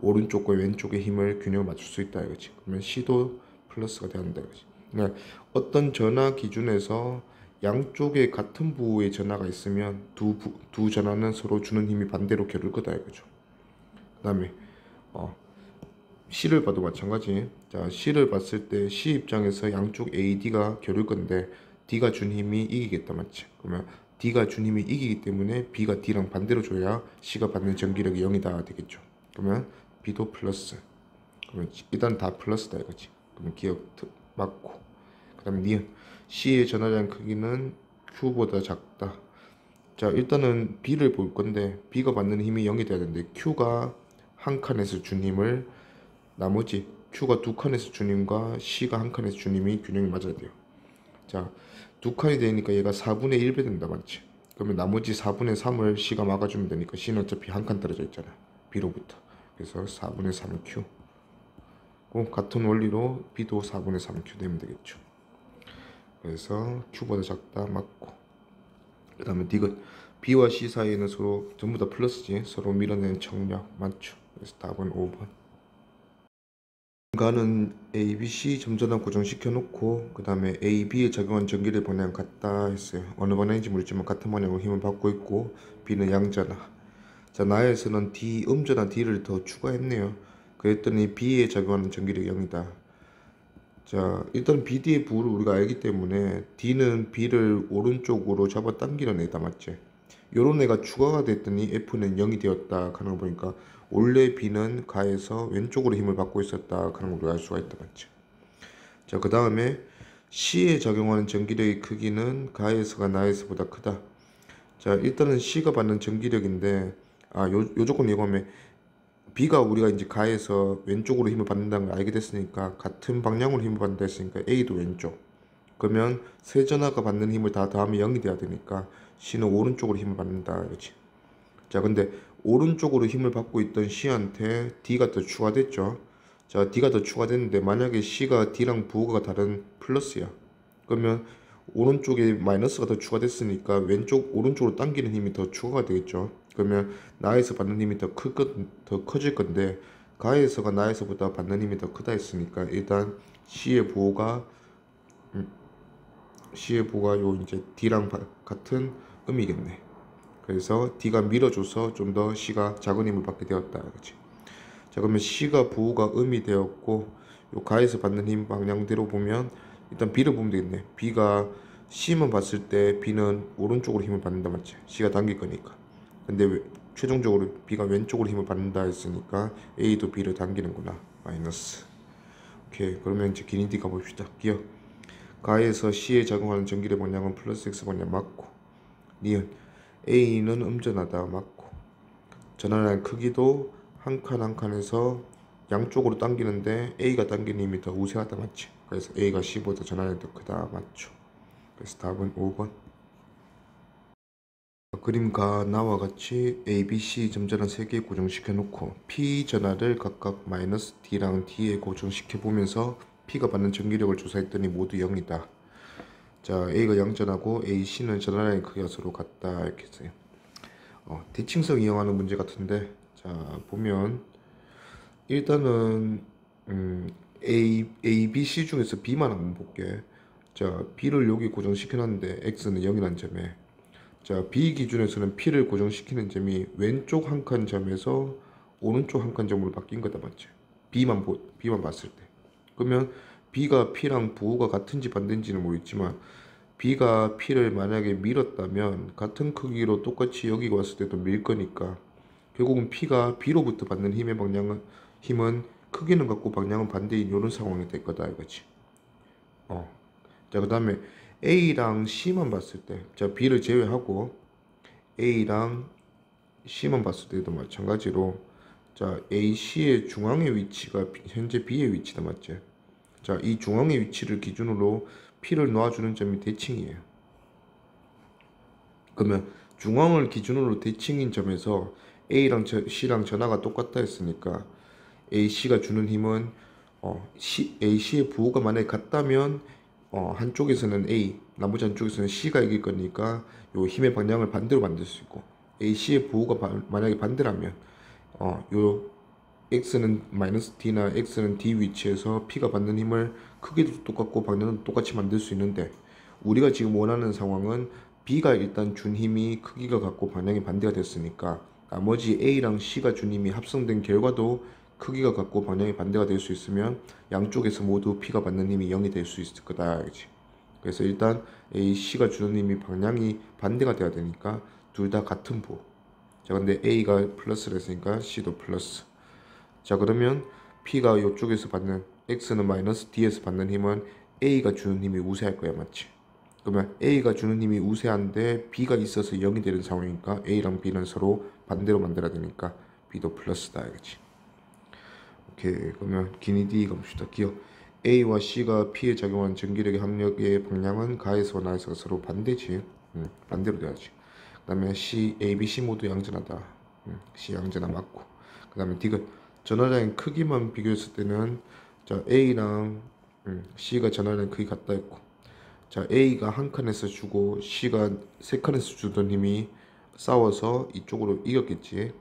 오른쪽과 왼쪽의 힘을 균형을 맞출 수 있다 이거지. 그러면 C도 플러스가 된다 이거지. 그러니까 어떤 전하 기준에서 양쪽에 같은 부호의 전하가 있으면 두 전하는 서로 주는 힘이 반대로 겨룰 거다 이거죠. 그 다음에 C를 봐도 마찬가지. 자, C를 봤을 때 C 입장에서 양쪽 AD가 겨룰 건데 D가 준 힘이 이기겠다, 맞지? 그러면 D가 준 힘이 이기기 때문에 B가 D랑 반대로 줘야 C가 받는 전기력이 0이다 되겠죠. 그러면 B도 플러스. 그러면 일단 다 플러스다 이거지. 그러면 기억 맞고. 그 다음에 니은 C의 전하량 크기는 Q보다 작다. 자, 일단은 B를 볼 건데 B가 받는 힘이 0이 돼야 되는데 Q가 한 칸에서 준 힘을 나머지 Q가 두 칸에서 준 힘과 C가 한 칸에서 준 힘이 균형이 맞아야 돼요. 자, 두 칸이 되니까 얘가 4분의 1배 된다, 맞지? 그러면 나머지 4분의 3을 C가 막아주면 되니까 C는 어차피 한 칸 떨어져 있잖아, B로부터. 그래서 4분의 3 Q. 같은 원리로 B도 4분의 3 Q 되면 되겠죠. 그래서 Q보다 작다 맞고. 그 다음에 디귿 B와 C 사이에는 서로 전부 다 플러스지. 서로 밀어내는 청력 맞죠. 그래서 답은 5번. 가는 A, B, C 점전환 고정시켜 놓고 그 다음에 A, B에 작용한 전기를 방향 같다 했어요. 어느 방향인지 모르지만 같은 방향으로 힘을 받고 있고 B는 양전하. 자, 나에서는 D 음전하 D를 더 추가했네요. 그랬더니 B에 작용하는 전기력이 0이다. 자, 일단 BD의 부호를 우리가 알기 때문에 D는 B를 오른쪽으로 잡아당기는 애다, 맞지? 요런 애가 추가가 됐더니 F는 0이 되었다 하는 거 보니까 원래 B는 가에서 왼쪽으로 힘을 받고 있었다 하는 걸 알 수가 있다, 맞지? 자, 그 다음에 C에 작용하는 전기력의 크기는 가에서가 나에서보다 크다. 자, 일단은 C가 받는 전기력인데 요 조건 예고하면 B가 우리가 이제 가에서 왼쪽으로 힘을 받는다는 걸 알게 됐으니까 같은 방향으로 힘을 받는다 했으니까 A도 왼쪽. 그러면 세 전하가 받는 힘을 다 더하면 0이 돼야 되니까 C는 오른쪽으로 힘을 받는다 이거지. 자, 근데 오른쪽으로 힘을 받고 있던 C한테 D가 더 추가됐죠. 자, D가 더 추가됐는데 만약에 C가 D랑 부호가 다른 플러스야. 그러면 오른쪽에 마이너스가 더 추가됐으니까 오른쪽으로 당기는 힘이 더 추가가 되겠죠. 그러면 나에서 받는 힘이 더 커질 건데 가에서가 나에서보다 받는 힘이 더 크다 했으니까 일단 C의 부호가 요 이제 D랑 같은 음이겠네. 그래서 D가 밀어줘서 좀 더 C가 작은 힘을 받게 되었다. 그렇지? 자, 그러면 C가 부호가 음이 되었고 요 가에서 받는 힘 방향대로 보면 일단 B를 보면 되겠네. B가 C만 봤을 때 B는 오른쪽으로 힘을 받는다, 맞지? C가 당길 거니까. 근데 최종적으로 B가 왼쪽으로 힘을 받는다 했으니까 A도 B를 당기는구나. 마이너스. 오케이. 그러면 이제 기린 D 가봅시다. 기억. 가에서 C에 작용하는 전기의 방향은 플러스 X 방향 맞고. 니은 A는 음전하다 맞고. 전하량 크기도 한 칸 한 칸에서 양쪽으로 당기는데 A가 당기는 힘이 더 우세하다, 맞지? 그래서 A가 C보다 전하량이 더 크다, 맞죠? 그래서 답은 5번. 그림과 나와 같이 A, B, C 점전화 3개 고정시켜 놓고 P 전하를 각각 마이너스 D랑 D에 고정시켜 보면서 P가 받는 전기력을 조사했더니 모두 0이다. 자, A가 양전하고 A, C는 전하량의 크기가 서로 같다 이렇게 했어요. 대칭성 이용하는 문제 같은데, 자 보면 일단은 A, B, C 중에서 B만 한번 볼게. 자, B를 여기 고정시켜놨는데 X는 0이라는 점에, 자 B 기준에서는 P를 고정시키는 점이 왼쪽 한 칸 점에서 오른쪽 한 칸 점으로 바뀐 거다, 맞지? B만 봤을 때. 그러면 B가 P랑 부호가 같은지 반대인지는 모르겠지만 B가 P를 만약에 밀었다면 같은 크기로 똑같이 여기 왔을 때도 밀 거니까 결국은 P가 B로부터 받는 힘은 크기는 같고 방향은 반대인 이런 상황이 될 거다 이거지. 자, 그 다음에 A랑 C만 봤을 때, 자, B를 제외하고 A랑 C만 봤을 때도 마찬가지로, 자, AC의 중앙의 위치가 현재 B의 위치다, 맞지? 자, 이 중앙의 위치를 기준으로 P를 놓아주는 점이 대칭이에요. 그러면 중앙을 기준으로 대칭인 점에서 A랑 C랑 전하가 똑같다 했으니까 AC가 주는 힘은 AC의 부호가 만약에 같다면 한쪽에서는 A, 나머지 한쪽에서는 C가 이길 거니까 요 힘의 방향을 반대로 만들 수 있고, AC의 부호가 만약에 반대라면 요 X는 마이너스 D나 X는 D 위치에서 P가 받는 힘을 크기도 똑같고 방향도 똑같이 만들 수 있는데, 우리가 지금 원하는 상황은 B가 일단 준 힘이 크기가 같고 방향이 반대가 됐으니까 나머지 A랑 C가 준 힘이 합성된 결과도 크기가 같고 방향이 반대가 될 수 있으면 양쪽에서 모두 P가 받는 힘이 0이 될 수 있을 거다 알지? 그래서 일단 A, C가 주는 힘이 방향이 반대가 돼야 되니까 둘 다 같은 부호. 자, 근데 A가 플러스를 했으니까 C도 플러스. 자, 그러면 P가 이쪽에서 받는, X는 마이너스 D에서 받는 힘은 A가 주는 힘이 우세할 거야, 맞지? 그러면 A가 주는 힘이 우세한데 B가 있어서 0이 되는 상황이니까 A랑 B는 서로 반대로 만들어야 되니까 B도 플러스다, 알겠지? 오케이, 그러면 기니 D 가봅시다. 기억 A와 C가 P에 작용한 전기력의 합력의 방향은 가에서 나에서 서로 반대지. 반대로 돼야지. 그 다음에 A, B, C 모두 양전하다. C 양전하 맞고. 그 다음에 D가 전화량의 크기만 비교했을 때는, 자, A랑 C가 전화량 크기 같다 했고, 자, A가 한 칸에서 주고 C가 세 칸에서 주던 힘이 싸워서 이쪽으로 이겼겠지.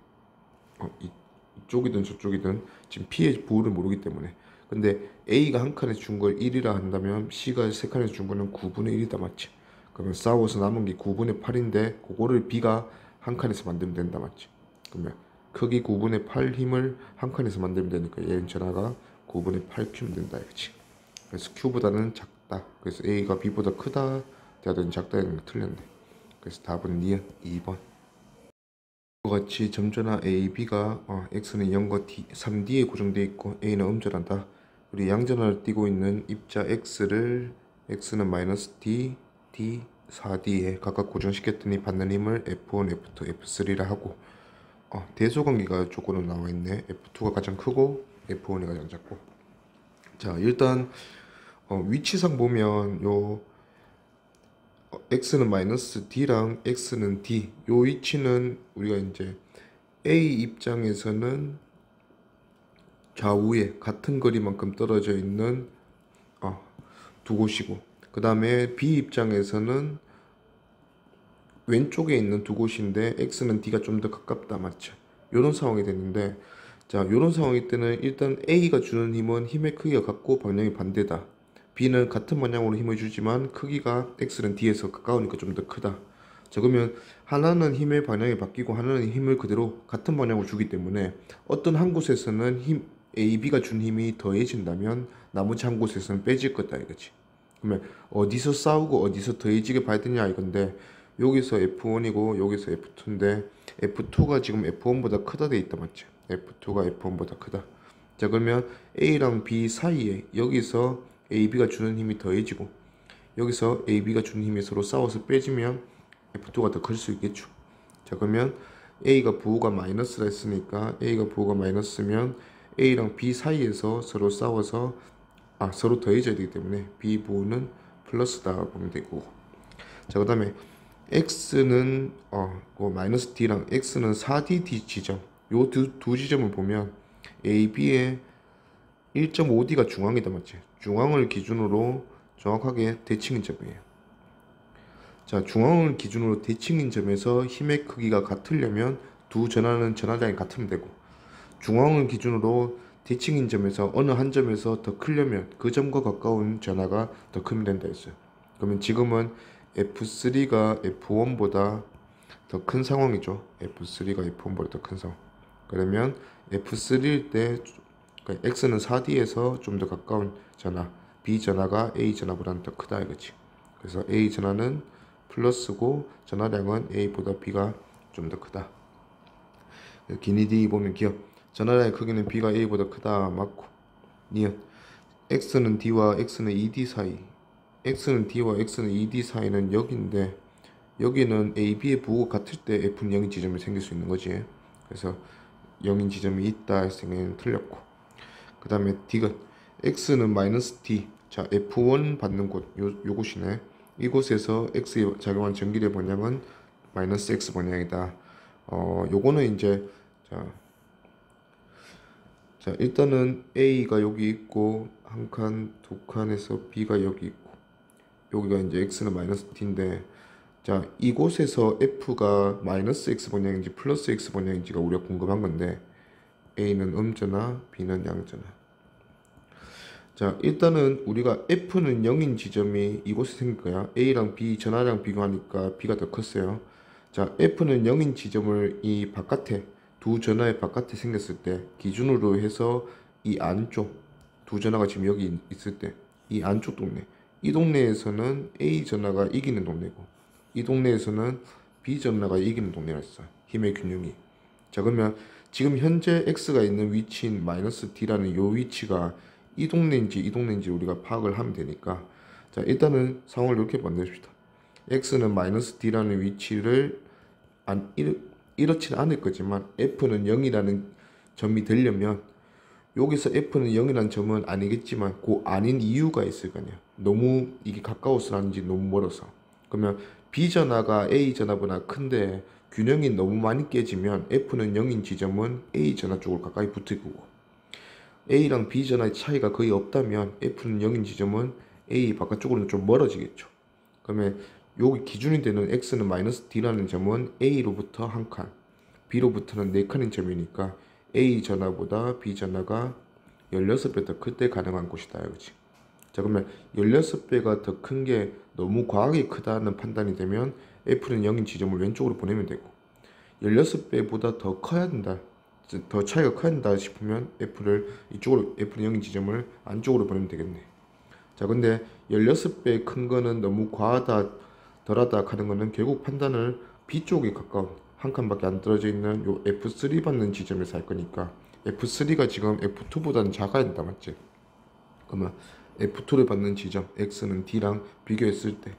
이쪽이든 저쪽이든 지금 P의 부호를 모르기 때문에. 근데 A가 한 칸에서 준 걸 1이라 한다면 C가 세 칸에서 준 거는 9분의 1이다, 맞지? 그러면 싸워서 남은 게 9분의 8인데 그거를 B가 한 칸에서 만들면 된다, 맞지? 그러면 크기 9분의 8 힘을 한 칸에서 만들면 되니까 얘는 전화가 9분의 8 큐면 된다, 그렇지? 그래서 Q보다는 작다. 그래서 A가 B보다 크다 돼야 되는 작다 이런 거 틀렸네. 그래서 답은 니은 2번. 같이 점전화 A, B가 X는 0과 D, 3D에 고정되어 있고 A는 음전하다. 우리 양전화를 띄고 있는 입자 X는 마이너스 D, D, 4D에 각각 고정시켰더니 받는 힘을 F1, F2, F3라 하고, 대소관계가 조건으로 나와 있네. F2가 가장 크고 F1이 가장 작고. 자, 일단 위치상 보면 요 X는 마이너스 D랑 X는 D, 요 위치는 우리가 이제 A 입장에서는 좌우에 같은 거리만큼 떨어져 있는 두 곳이고, 그 다음에 B 입장에서는 왼쪽에 있는 두 곳인데 X는 D가 좀 더 가깝다, 맞죠? 요런 상황이 됐는데, 자, 요런 상황일 때는 일단 A가 주는 힘은 힘의 크기가 같고 방향이 반대다. B는 같은 방향으로 힘을 주지만 크기가 X는 D에서 가까우니까 좀 더 크다. 자, 그러면 하나는 힘의 방향이 바뀌고 하나는 힘을 그대로 같은 방향으로 주기 때문에 어떤 한 곳에서는 A, B가 준 힘이 더해진다면 나머지 한 곳에서는 빼질 거다 이거지. 그러면 어디서 싸우고 어디서 더해지게 봐야 되냐 이건데, 여기서 F1이고 여기서 F2인데 F2가 지금 F1보다 크다 돼 있다, 맞지? F2가 F1보다 크다. 자, 그러면 A랑 B 사이에 여기서 A, B가 주는 힘이 더해지고 여기서 A, B가 주는 힘이 서로 싸워서 빼지면 F2가 더 클 수 있겠죠. 자, 그러면 A가 부호가 마이너스라 했으니까 A가 부호가 마이너스면 A랑 B 사이에서 서로 싸워서 서로 더해져야 되기 때문에 B 부호는 플러스다 보면 되고. 자, 그 다음에 X는 마이너스 D랑 X는 4D, D 지점, 요 두 지점을 보면 A, B의 1.5D가 중앙이다, 맞지? 중앙을 기준으로 정확하게 대칭인 점이에요. 자, 중앙을 기준으로 대칭인 점에서 힘의 크기가 같으려면 두 전하는 전하량이 같으면 되고, 중앙을 기준으로 대칭인 점에서 어느 한 점에서 더 크려면 그 점과 가까운 전하가 더 크면 된다 했어요. 그러면 지금은 F3가 F1보다 더 큰 상황이죠. F3가 F1보다 더 큰 상황. 그러면 F3일 때 X는 4D에서 좀 더 가까운 전하, B 전하가 A 전하보다는 더 크다 이거지. 그래서 A 전하는 플러스고 전하량은 A보다 B가 좀 더 크다. 기니 D 보면 기억 전화량의 크기는 B가 A보다 크다 맞고 니은 X는 D와 X는 ED 사이 X는 D와 X는 ED 사이는 여기인데 여기는 A, B의 부호가 같을 때 F는 0인 지점이 생길 수 있는 거지. 그래서 0인 지점이 있다 했으면 틀렸고 그 다음에 D가 X는 마이너스 D 자 F1 받는 곳 요곳이네. 이곳에서 X에 작용한 전기의 번향은 마이너스 X 번향이다. 요거는 이제 자 일단은 A가 여기 있고 한 칸, 두 칸에서 B가 여기 있고 여기가 이제 X는 마이너스 D인데 자 이곳에서 F가 마이너스 X 번향인지 플러스 X 번향인지가 우리가 궁금한 건데 A는 음전화, B는 양전화. 자 일단은 우리가 F는 0인 지점이 이곳에 생길 거야. A랑 B 전화량 비교하니까 B가 더 컸어요. 자 F는 0인 지점을 이 바깥에 두 전화의 바깥에 생겼을 때 기준으로 해서 이 안쪽 두 전화가 지금 여기 있을 때 이 안쪽 동네 이 동네에서는 A 전화가 이기는 동네고 이 동네에서는 B 전화가 이기는 동네가 있어. 힘의 균형이. 자 그러면 지금 현재 X가 있는 위치인 마이너스 D라는 요 위치가 이 동네인지 이 동네인지 우리가 파악을 하면 되니까 자 일단은 상황을 이렇게 만듭시다. X는 마이너스 D라는 위치를 이렇지는 않을 거지만 F는 0이라는 점이 되려면 여기서 F는 0이라는 점은 아니겠지만 그 아닌 이유가 있을 거 아니야. 너무 이게 가까워서 하는지 너무 멀어서. 그러면 B전화가 A전화보다 큰데 균형이 너무 많이 깨지면 F는 0인 지점은 A전화 쪽으로 가까이 붙을 거고 A랑 B전화의 차이가 거의 없다면 F는 0인 지점은 A 바깥쪽으로는 좀 멀어지겠죠. 그러면 여기 기준이 되는 X는 마이너스 D라는 점은 A로부터 한 칸, B로부터는 4칸인 점이니까 A 전화보다 B 전화가 16배 더 클 때 가능한 곳이다. 그렇지? 자 그러면 16배가 더 큰 게 너무 과하게 크다는 판단이 되면 F는 0인 지점을 왼쪽으로 보내면 되고 16배보다 더 커야 된다. 더 차이가 커야 된다 싶으면 F를 이쪽으로 F는 0인 지점을 안쪽으로 보내면 되겠네. 자 근데 16배 큰 거는 너무 과하다 덜하다 하는 거는 결국 판단을 B쪽에 가까운 한 칸밖에 안 떨어져 있는 요 F3 받는 지점에서 할 거니까 F3가 지금 F2보다는 작아야 된다 맞지? 그러면 F2를 받는 지점 X는 D랑 비교했을 때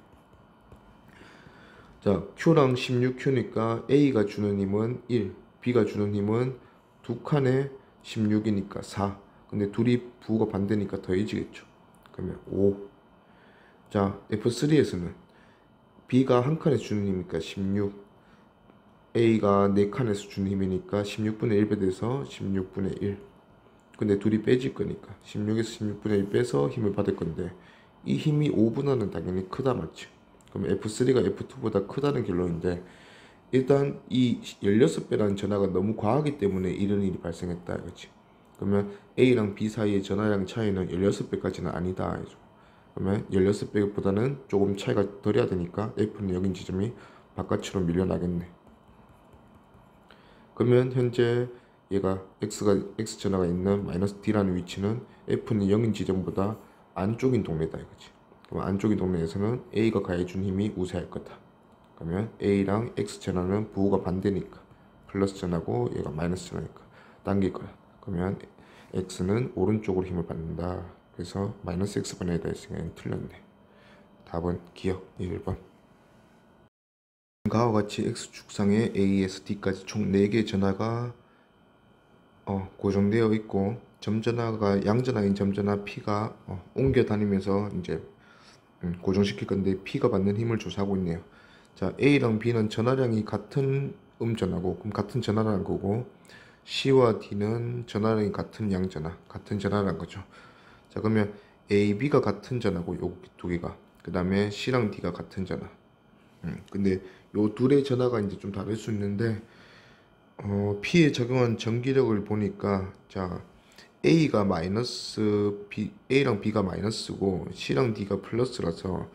자 Q랑 16Q니까 A가 주는 힘은 1 B가 주는 힘은 두 칸에 16이니까 4 근데 둘이 부호가 반대니까 더해지겠죠. 그러면 5 자 F3에서는 B가 한 칸에서 주는 힘이니까 16 A가 4칸에서 주는 힘이니까 16분의 1배 돼서 16분의 1 근데 둘이 빼질 거니까 16에서 16분의 1 빼서 힘을 받을 건데 이 힘이 5분화는 당연히 크다 맞지? 그럼 F3가 F2보다 크다는 결론인데 일단 이 16배라는 전하가 너무 과하기 때문에 이런 일이 발생했다 그렇지? 그러면 A랑 B 사이의 전하량 차이는 16배까지는 아니다. 그러면 16배보다는 조금 차이가 덜해야 되니까 F는 여긴 지점이 바깥으로 밀려나겠네. 그러면 현재 얘가 X 전하가 있는 마이너스 D라는 위치는 F는 0인 지점보다 안쪽인 동네다 이거지. 그럼 안쪽인 동네에서는 A가 가해준 힘이 우세할 거다. 그러면 A랑 X 전하는 부호가 반대니까 플러스 전하고 얘가 마이너스 전하니까 당길 거야. 그러면 X는 오른쪽으로 힘을 받는다. 그래서 마이너스 X분의 다 했으니까 틀렸네. 답은 기억 1번. 가와 같이 X축상에 A에서 D까지 총 4개의 전하가 고정되어 있고 점전하가 양전하인 점전하 P가 옮겨 다니면서 이제 고정시킬 건데 P가 받는 힘을 조사하고 있네요. 자 A랑 B는 전하량이 같은 음전하고 그럼 같은 전하라는 거고 C와 D는 전하량이 같은 양전하 같은 전하라는 거죠. 자 그러면 A, B가 같은 전하고 요 두 개가 그 다음에 C랑 D가 같은 전하. 근데 요 둘의 전하가 이제 좀 다를 수 있는데 P에 적용한 전기력을 보니까 자 A가 마이너스 A랑 B가 마이너스고 C랑 D가 플러스라서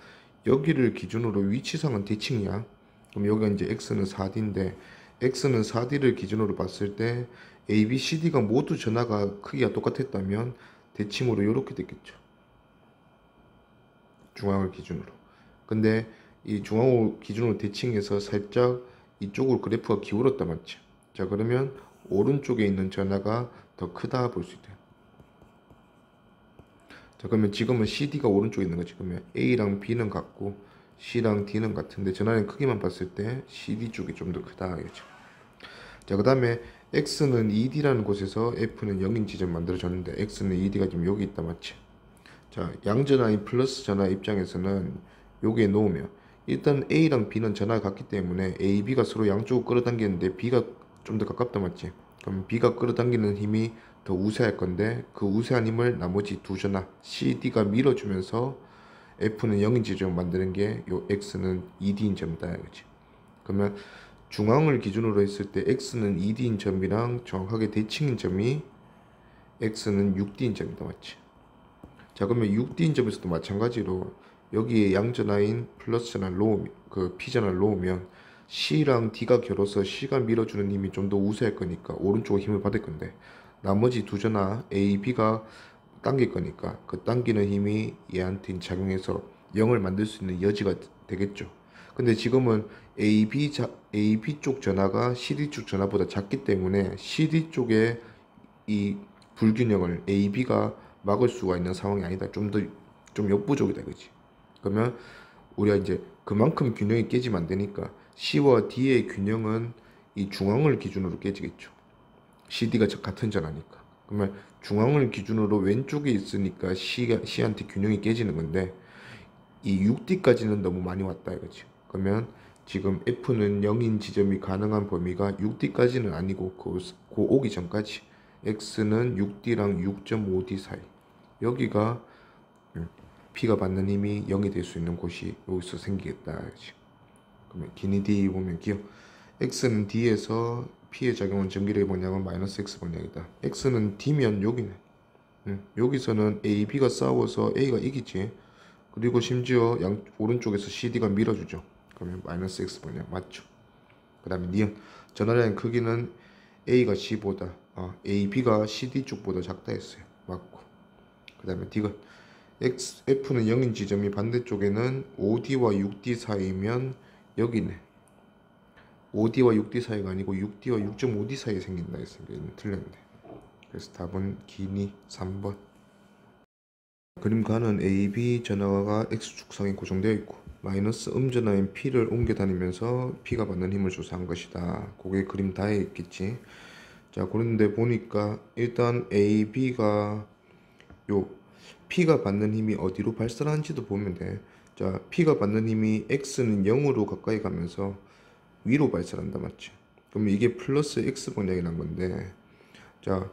여기를 기준으로 위치상은 대칭이야. 그럼 여기가 이제 X는 4D인데 X는 4D를 기준으로 봤을 때 A, B, C, D가 모두 전하가 크기가 똑같았다면 대칭으로 이렇게 됐겠죠. 중앙을 기준으로. 근데 이 중앙을 기준으로 대칭해서 살짝 이쪽으로 그래프가 기울었다 맞지? 자 그러면 오른쪽에 있는 전하가 더 크다 볼 수 있대요. 자, 그러면 지금은 CD가 오른쪽에 있는 거지. 그러면 A랑 B는 같고 C랑 D는 같은데 전하의 크기만 봤을 때 CD 쪽이 좀 더 크다 이거죠. 자, 그 다음에 X는 ED라는 곳에서 F는 0인 지점 만들어졌는데 X는 ED가 지금 여기 있다 맞지? 자, 양전하인 플러스 전하 입장에서는 여기에 놓으면 일단 A랑 B는 전하가 같기 때문에 A, B가 서로 양쪽을 끌어당기는데 B가 좀 더 가깝다 맞지? 그럼 B가 끌어당기는 힘이 더 우세할 건데 그 우세한 힘을 나머지 두 전하 C, D가 밀어주면서 F는 0인 지점을 만드는 게 요 X는 ED인 점이다 이거지. 그러면 중앙을 기준으로 했을 때 X는 2D인 점이랑 정확하게 대칭인 점이 X는 6D인 점이다 맞지? 자, 그러면 6D인 점에서도 마찬가지로 여기에 양전하인 플러스 전하를 놓으면 그 P전하를 놓으면 C랑 D가 결어서 C가 밀어주는 힘이 좀 더 우세할 거니까 오른쪽으로 힘을 받을 건데 나머지 두 전하 A, B가 당길 거니까 그 당기는 힘이 얘한테 작용해서 0을 만들 수 있는 여지가 되겠죠. 근데 지금은 AB 쪽 전하가 CD 쪽 전하보다 작기 때문에 CD 쪽에 이 불균형을 AB가 막을 수가 있는 상황이 아니다. 좀 역부족이다, 그지? 그러면 우리가 이제 그만큼 균형이 깨지면 안 되니까 C와 D의 균형은 이 중앙을 기준으로 깨지겠죠. CD가 같은 전하니까. 그러면 중앙을 기준으로 왼쪽에 있으니까 C한테 균형이 깨지는 건데 이 6D까지는 너무 많이 왔다 이거지. 그러면 지금 F는 0인 지점이 가능한 범위가 6D까지는 아니고 그 오기 전까지 X는 6D랑 6.5D 사이 여기가 P가 받는 힘이 0이 될 수 있는 곳이 여기서 생기겠다 이거지. 그러면 기니 D 보면 기억 X는 D에서 P의 작용은 전기력의 번향은 마이너스 X 번향이다. X는 D면 여기네. 여기서는 A, B가 싸워서 A가 이기지. 그리고 심지어 오른쪽에서 CD가 밀어주죠. 그러면 마이너스 X 번향 맞죠? 그 다음에 니은 전하량의 크기는 A가 C보다 A, B가 CD 쪽보다 작다 했어요. 맞고. 그 다음에 D가 F는 0인 지점이 반대쪽에는 5D와 6D 사이면 여기네. 5D와 6D 사이가 아니고 6D와 6.5D 사이에 생긴다 했으니까 틀렸네. 그래서 답은 기니 3번. 그림 가는 AB 전하가 X축상에 고정되어 있고 마이너스 음전하인 P를 옮겨 다니면서 P가 받는 힘을 조사한 것이다. 그게 그림 다에 있겠지. 자, 그런데 보니까 일단 AB가 요 P가 받는 힘이 어디로 발산하는지도 보면 돼. 자, P가 받는 힘이 X는 0으로 가까이 가면서 위로 발산한다 맞지? 그러면 이게 플러스 X 번향이란 건데 자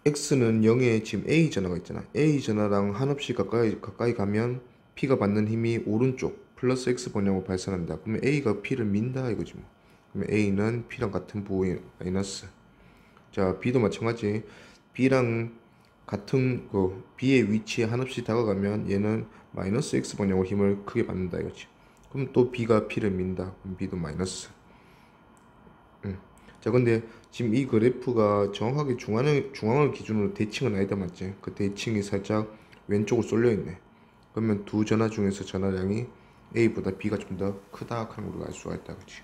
X는 0에 지금 A 전하가 있잖아. A 전하랑 한없이 가까이 가면 P가 받는 힘이 오른쪽 플러스 X 번향으로 발산한다. 그러면 A가 P를 민다 이거지 뭐. 그러면 A는 P랑 같은 부호인 마이너스. 자, B도 마찬가지. B랑 같은 B의 위치에 한없이 다가가면 얘는 마이너스 X 번향으로 힘을 크게 받는다 이거지. 그럼 또 B가 P를 민다. 그럼 B도 마이너스. 자, 근데 지금 이 그래프가 정확하게 중앙을 기준으로 대칭은 아니다 맞지? 그 대칭이 살짝 왼쪽으로 쏠려 있네. 그러면 두 전하 중에서 전하량이 A보다 B가 좀 더 크다 하는 걸 우리가 알 수가 있다, 그렇지?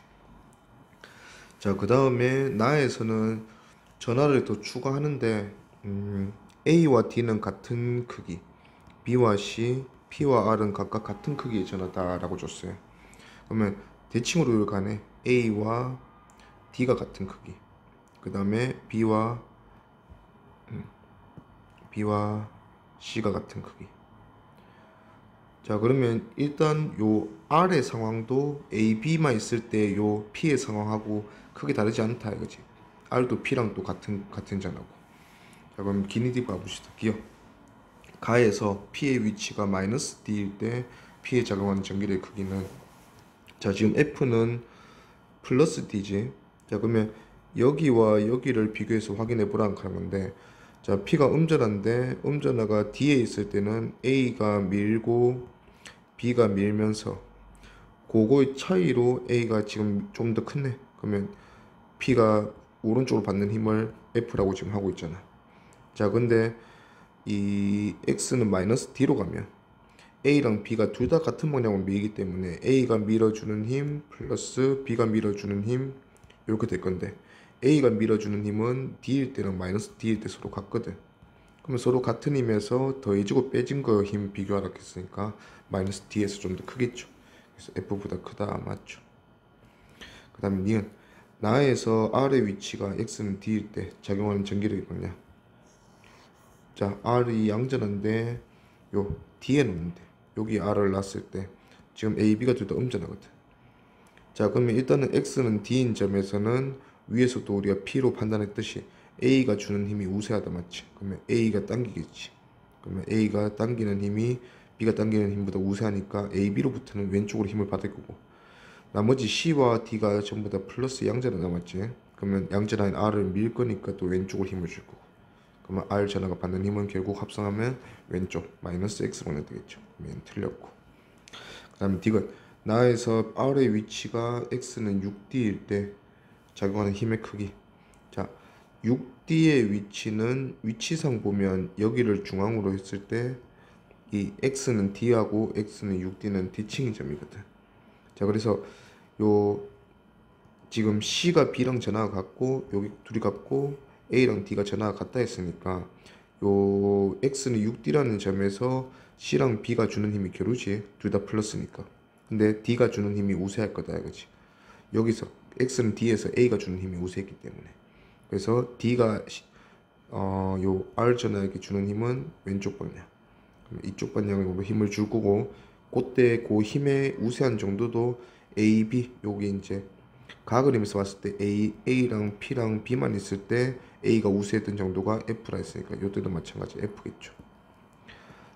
자, 그 다음에 나에서는 전하를 더 추가하는데 A와 D는 같은 크기, B와 C, P와 R은 각각 같은 크기의 전하다라고 줬어요. 그러면 대칭으로 가네. A와 D가 같은 크기. 그 다음에 B와 C가 같은 크기. 자, 그러면 일단 요 R의 상황도 A, B만 있을 때 요 P의 상황하고 크게 다르지 않다 이거지. R도 P랑 또 같은 전하고. 자, 그럼 기니 D 봐봅시다. 기억. 가에서 P의 위치가 마이너스 D일 때 P에 작용하는 전기의 크기는 자, 지금 F는 플러스 D지. 자, 그러면 여기와 여기를 비교해서 확인해 보라는 건데 자, P가 음전한데 음전하가 D에 있을 때는 A가 밀고 B가 밀면서 그거의 차이로 A가 지금 좀 더 크네. 그러면 P가 오른쪽으로 받는 힘을 F라고 지금 하고 있잖아. 자, 근데 이 X는 마이너스 D로 가면 A랑 B가 둘 다 같은 방향으로 밀기 때문에 A가 밀어주는 힘 플러스 B가 밀어주는 힘 이렇게 될 건데 A가 밀어주는 힘은 D일 때는 마이너스 D일 때 서로 같거든. 그러면 서로 같은 힘에서 더해지고 빼진 거 힘 비교하라 했으니까 마이너스 D에서 좀 더 크겠죠. 그래서 F보다 크다 맞죠. 그 다음에 니은 나에서 R의 위치가 X는 D일 때 작용하는 전기력이 뭐냐. 자, R이 양전한데 요 D에 놓는데 여기 R을 놨을 때 지금 A, B가 둘 다 음전하거든. 자, 그러면 일단은 X는 D인 점에서는 위에서도 우리가 P로 판단했듯이 A가 주는 힘이 우세하다 맞지? 그러면 A가 당기겠지. 그러면 A가 당기는 힘이 B가 당기는 힘보다 우세하니까 A, B로부터는 왼쪽으로 힘을 받을 거고 나머지 C와 D가 전부 다 플러스 양전하다 맞지? 그러면 양전한 R을 밀 거니까 또 왼쪽으로 힘을 줄 거고 그러면 R 전하가 받는 힘은 결국 합성하면 왼쪽 마이너스 X로 되겠죠. 그러면 틀렸고 그 다음에 D가 나에서 R의 위치가 X는 6D일 때 작용하는 힘의 크기. 자, 6D의 위치는 위치상 보면 여기를 중앙으로 했을 때 이 X는 D하고 X는 6D는 D칭인 점이거든. 자, 그래서 요 지금 C가 B랑 전화가 같고 여기 둘이 같고 A랑 D가 전화가 같다 했으니까 요 X는 6D라는 점에서 C랑 B가 주는 힘이 겨루지. 둘 다 플러스니까. 근데 D가 주는 힘이 우세할 거다 이거지. 여기서 X는 D에서 A가 주는 힘이 우세했기 때문에 그래서 D가 요 R 전화에게 주는 힘은 왼쪽 방향. 그러면 이쪽 방향으로 힘을 줄 거고 그때 그 힘의 우세한 정도도 A, B 여기 이제 가그림에서 봤을 때 A랑 P랑 B만 있을 때 A가 우세했던 정도가 F라 했으니까 이때도 마찬가지 F겠죠.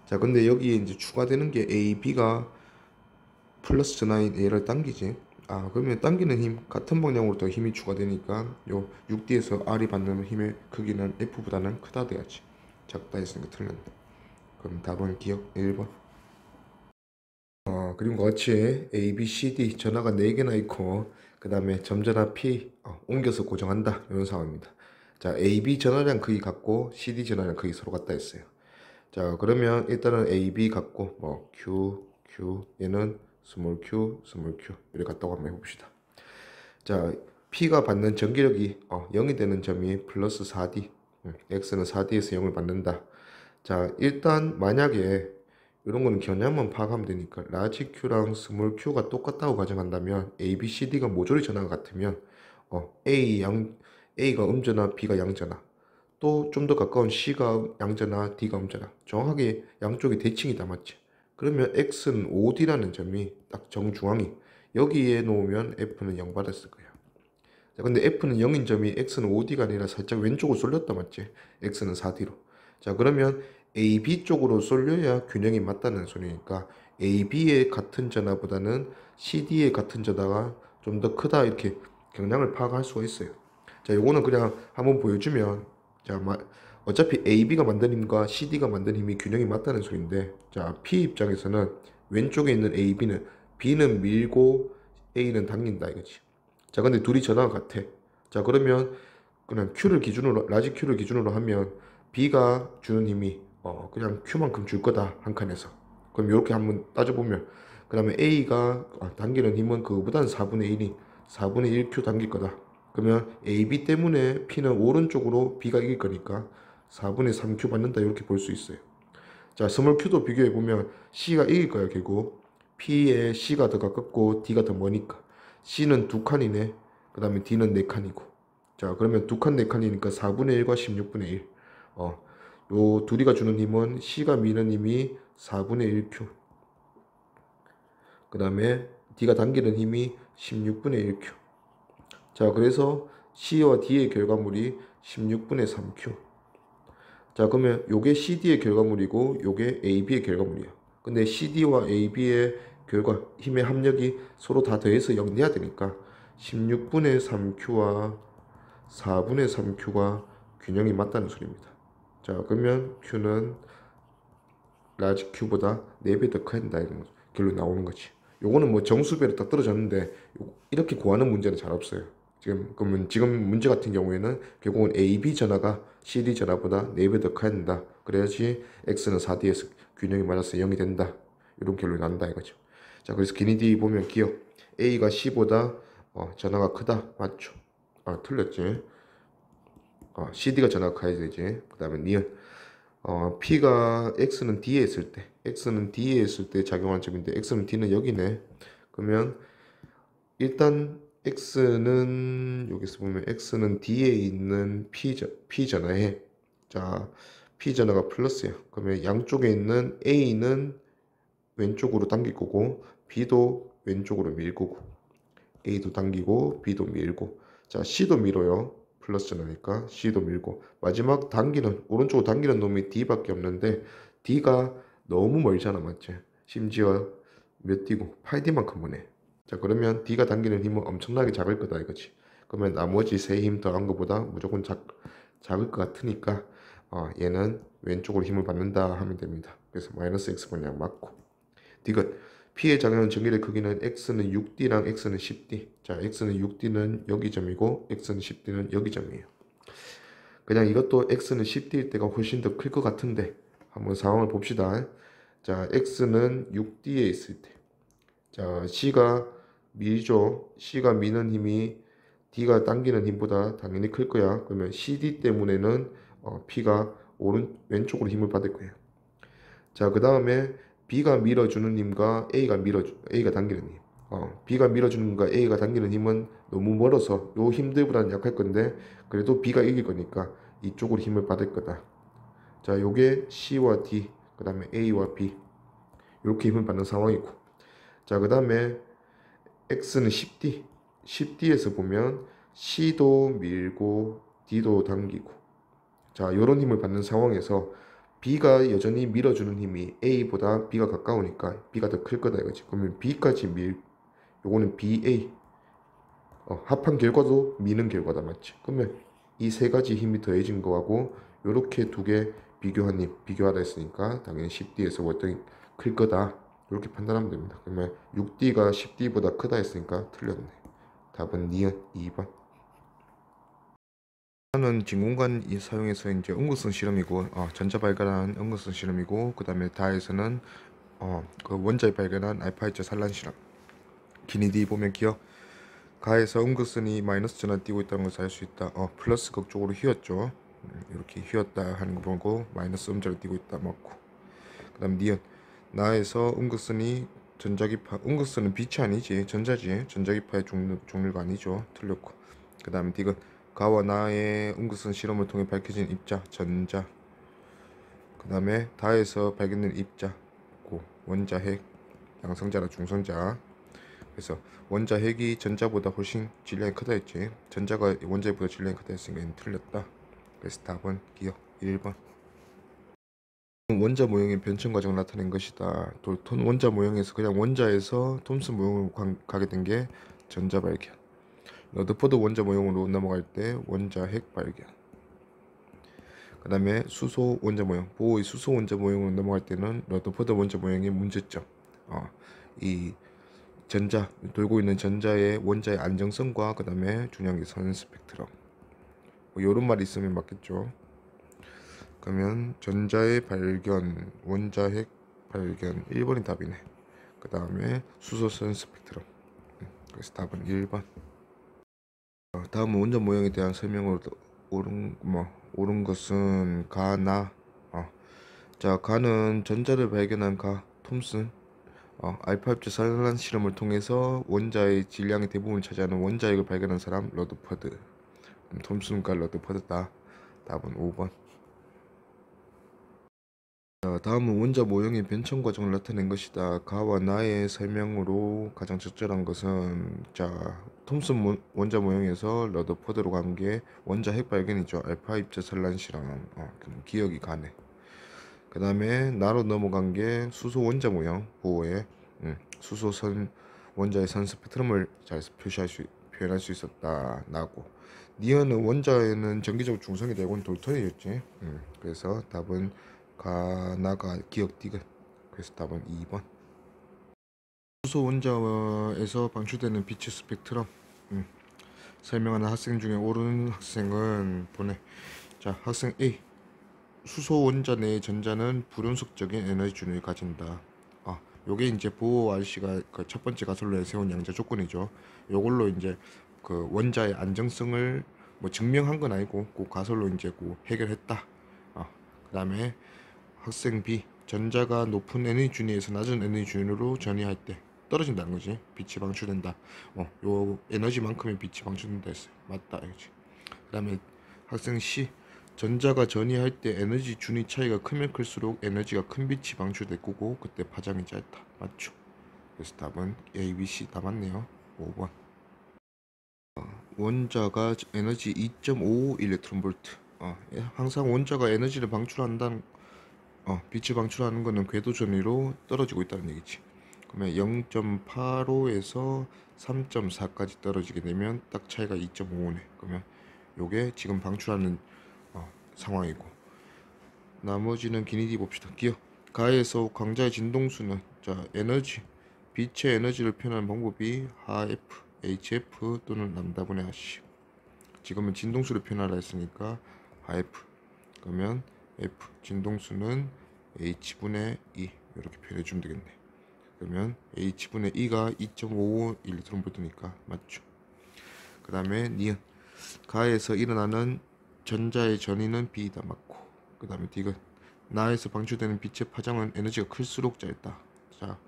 자, 근데 여기에 이제 추가되는 게 A, B가 플러스 전화인 A를 당기지. 아, 그러면 당기는 힘 같은 방향으로 더 힘이 추가되니까 요 6D에서 R이 받는 힘의 크기는 F보다는 크다 돼야지. 작다 했으니까 틀렸네. 그럼 답은 기억 1번. 그리고 같이 A, B, C, D 전화가 4개나 있고 그 다음에 점전화 P 옮겨서 고정한다 이런 상황입니다. 자, A, B 전화량 크기 같고 C, D 전화량 크기 서로 같다 했어요. 자, 그러면 일단은 A, B 같고 뭐 Q 얘는 스몰 q 이렇게 같다고 한번 해봅시다. 자, P가 받는 전기력이 0이 되는 점이 플러스 4D X는 4D에서 0을 받는다. 자, 일단 만약에 이런 거는 겨냥만 파악하면 되니까 라지 Q랑 스몰 Q가 똑같다고 가정한다면 A, B, C, D가 모조리 전화가 같으면 A가 음전화, B가 양전화 또 좀 더 가까운 C가 양전화, D가 음전화 정확하게 양쪽이 대칭이다 맞지? 그러면 X는 5D라는 점이 딱 정중앙이 여기에 놓으면 F는 0 받았을 거예요. 자, 근데 F는 0인 점이 X는 5D가 아니라 살짝 왼쪽으로 쏠렸다 맞지? X는 4D로. 자, 그러면 AB 쪽으로 쏠려야 균형이 맞다는 소리니까 AB의 같은 전하보다는 CD의 같은 전하가 좀 더 크다 이렇게 경향을 파악할 수가 있어요. 자, 요거는 그냥 한번 보여주면 자, 어차피 AB가 만든 힘과 CD가 만든 힘이 균형이 맞다는 소리인데 자, P 입장에서는 왼쪽에 있는 AB는 B는 밀고 A는 당긴다 이거지. 자, 근데 둘이 전화가 같아. 자, 그러면 그냥 Q를 기준으로 라지 Q를 기준으로 하면 B가 주는 힘이 그냥 Q만큼 줄 거다 한 칸에서. 그럼 이렇게 한번 따져보면 그 다음에 A가 당기는 힘은 그거보다는 4분의 1이 4분의 1Q 당길 거다. 그러면 AB 때문에 P는 오른쪽으로 B가 이길 거니까 4분의 3Q 받는다 이렇게 볼 수 있어요. 자, 스몰 Q도 비교해보면 C가 이길 거야 결국. P에 C가 더 가깝고 D가 더 머니까 C는 2칸이네. 그 다음에 D는 4칸이고 자, 그러면 2칸 4칸이니까 4분의 1과 16분의 1 요 둘이가 주는 힘은 C가 미는 힘이 4분의 1Q 그 다음에 D가 당기는 힘이 16분의 1Q 자, 그래서 C와 D의 결과물이 16분의 3Q 자, 그러면 요게 CD의 결과물이고 요게 AB의 결과물이야. 근데 CD와 AB의 결과 힘의 합력이 서로 다 더해서 0 내야 되니까 16분의 3Q와 4분의 3Q가 균형이 맞다는 소리입니다. 자, 그러면 Q는 라지 Q보다 4배 더 큰다 이런 결론이 나오는 거지. 요거는 뭐 정수배로 딱 떨어졌는데 이렇게 구하는 문제는 잘 없어요. 지금 문제 같은 경우에는 결국은 AB 전화가 CD 전화보다 4배 더 커야 된다. 그래야지 X는 4D에서 균형이 맞아서 0이 된다. 이런 결론이 난다 이거죠. 자, 그래서 기니디 보면 기억 A가 C보다 전화가 크다 맞죠? 틀렸지. CD가 전압 가야 되지. 그 다음에 니은 P가 X는 D에 있을 때, X는 D에 있을 때 작용한 점인데 X는 D는 여기네. 그러면 일단 X는 여기서 보면 X는 D에 있는 P전화에 자 P전화가 플러스야. 그러면 양쪽에 있는 A는 왼쪽으로 당길 거고 B도 왼쪽으로 밀 거고 A도 당기고 B도 밀고 자 C도 밀어요. 플러스 전화니까 C도 밀고 마지막 당기는 오른쪽으로 당기는 놈이 D밖에 없는데 D가 너무 멀잖아 맞지? 심지어 몇 D고 8D만큼 보네. 자 그러면 D가 당기는 힘은 엄청나게 작을 거다 이거지. 그러면 나머지 세 힘 더한 것보다 무조건 작을 것 같으니까 얘는 왼쪽으로 힘을 받는다 하면 됩니다. 그래서 마이너스 X 방향 맞고 디귿 P의 작용하는 전기의 크기는 X는 6D랑 X는 10D. 자, X는 6D는 여기 점이고 X는 10D는 여기 점이에요. 그냥 이것도 X는 10D일 때가 훨씬 더 클 것 같은데 한번 상황을 봅시다. 자, X는 6D에 있을 때 자, C가 밀죠. C가 미는 힘이 D가 당기는 힘보다 당연히 클 거야. 그러면 CD 때문에는 P가 왼쪽으로 힘을 받을 거예요. 자, 그 다음에 B가 밀어주는 힘과 A가 당기는 힘. B가 밀어주는 힘과 A가 당기는 힘은 너무 멀어서 요 힘들보다는 약할 건데 그래도 B가 이길 거니까 이쪽으로 힘을 받을 거다. 자, 요게 C와 D, 그 다음에 A와 B 이렇게 힘을 받는 상황이고 자, 그 다음에 X는 10D 10D에서 보면 C도 밀고 D도 당기고 자, 요런 힘을 받는 상황에서 B가 여전히 밀어주는 힘이 A보다 B가 가까우니까 B가 더 클 거다 이거지. 그러면 B까지 요거는 BA 합한 결과도 미는 결과다 맞지? 그러면 이 세 가지 힘이 더해진 거하고 요렇게 두 개 비교하다 했으니까 당연히 10D에서 월등히 클 거다 이렇게 판단하면 됩니다. 그러면 6D가 10D보다 크다 했으니까 틀렸네. 답은 니은 2번. 는 진공관 사용해서 이제 응급성 실험이고 전자 발견한 응급성 실험이고 그 다음에 다에서는 그 원자에 발견한 알파이자 산란 실험. 기니디 보면 기억 가에서 응급선이 마이너스 전환 띄고 있다는 것을 알 수 있다. 플러스 극쪽으로 휘었죠. 이렇게 휘었다 하는 거 보고 마이너스 음자를 띄고 있다 맞고. 그 다음 니은 나에서 응급선이 전자기파 응급선은 빛이 아니지 전자지 전자기파의 종류가 아니죠. 틀렸고. 그 다음 디귿 가와 나의 응급선 실험을 통해 밝혀진 입자 전자. 그 다음에 다에서 발견된 입자 고 원자 핵 양성자나 중성자. 그래서 원자 핵이 전자보다 훨씬 질량이 크다 했지. 전자가 원자보다 질량이 크다 했으니까 틀렸다. 그래서 답은 기억 1번. 원자 모형의 변천 과정을 나타낸 것이다. 원자 모형에서 그냥 원자에서 톰슨 모형으로 가게 된 게 전자 발견. 러더포드 원자 모형으로 넘어갈 때 원자 핵 발견. 그 다음에 수소 원자 모형, 보호의 수소 원자 모형으로 넘어갈 때는 러더포드 원자 모형의 문제점. 이 전자 돌고 있는 전자의 원자의 안정성과 그 다음에 준양기선 스펙트럼. 요런 말이 있으면 맞겠죠. 그러면 전자의 발견, 원자 핵 발견 1번이 답이네. 그 다음에 수소선 스펙트럼. 그래서 답은 1번. 다음은 원자 모형에 대한 설명으로 옳은 것은 가나. 자, 가는 전자를 발견한 톰슨. 알파 입자 산란 실험을 통해서 원자의 질량의 대부분을 차지하는 원자핵을 발견한 사람 러더퍼드. 톰슨과 러더퍼드다. 답은 5번. 자, 다음은 원자 모형의 변천 과정을 나타낸 것이다. 가와 나의 설명으로 가장 적절한 것은 자 톰슨 원자 모형에서 러더퍼드로 간 게 원자 핵 발견이죠. 알파 입자 산란 실험. 그럼 기억이 가네. 그 다음에 나로 넘어간 게 수소 원자 모형 보호에 수소선 원자의 선 스펙트럼을 잘 표현할 수 있었다. 나고 니은은 원자에는 전기적 중성이 되고 돌턴이었지. 그래서 답은 가나가 기억 디귿. 그래서 답은 2번. 수소 원자에서 방출되는 빛의 스펙트럼 설명하는 학생 중에 옳은 학생은 보내. 자, 학생 A. 수소 원자 내의 전자는 불연속적인 에너지 준위를 가진다. 요게 이제 보호 RC가 그 첫 번째 가설로에 세운 양자 조건이죠. 요걸로 이제 그 원자의 안정성을 뭐 증명한 건 아니고 그 가설로 이제 그 해결했다. 그다음에 학생 B 전자가 높은 에너지 준위에서 낮은 에너지 준위로 전이할 때 떨어진다는 거지. 빛이 방출된다. 요 에너지만큼의 빛이 방출된다 했어요. 맞다 이거지. 그다음에 학생 C 전자가 전이할 때 에너지 준위 차이가 크면 클수록 에너지가 큰 빛이 방출될 거고 그때 파장이 짧다. 맞죠? 그래서 답은 A, B, C 다 맞네요. 5번. 원자가 에너지 2.55 일렉트론 볼트. 항상 원자가 에너지를 방출한다는 빛을 방출하는 거는 궤도 전위로 떨어지고 있다는 얘기지. 그러면 0.85에서 3.4까지 떨어지게 되면 딱 차이가 2.55네. 그러면 요게 지금 방출하는 상황이고, 나머지는 기니디 봅시다. 기억 가에서 광자의 진동수는 자 에너지 빛의 에너지를 표현하는 방법이 하F, HF 또는 람다분의 R씩. 지금은 진동수를 표현하라 했으니까 하F. 그러면 F 진동수는 H분의 E 이렇게 표현해 주면 되겠네. 그러면 H분의 E가 2.55 일렉트론 볼트니까 맞죠. 그 다음에 니은 가에서 일어나는 전자의 전위는 B이다. 맞고. 그 다음에 디귿 나에서 방출되는 빛의 파장은 에너지가 클수록 짧다. 자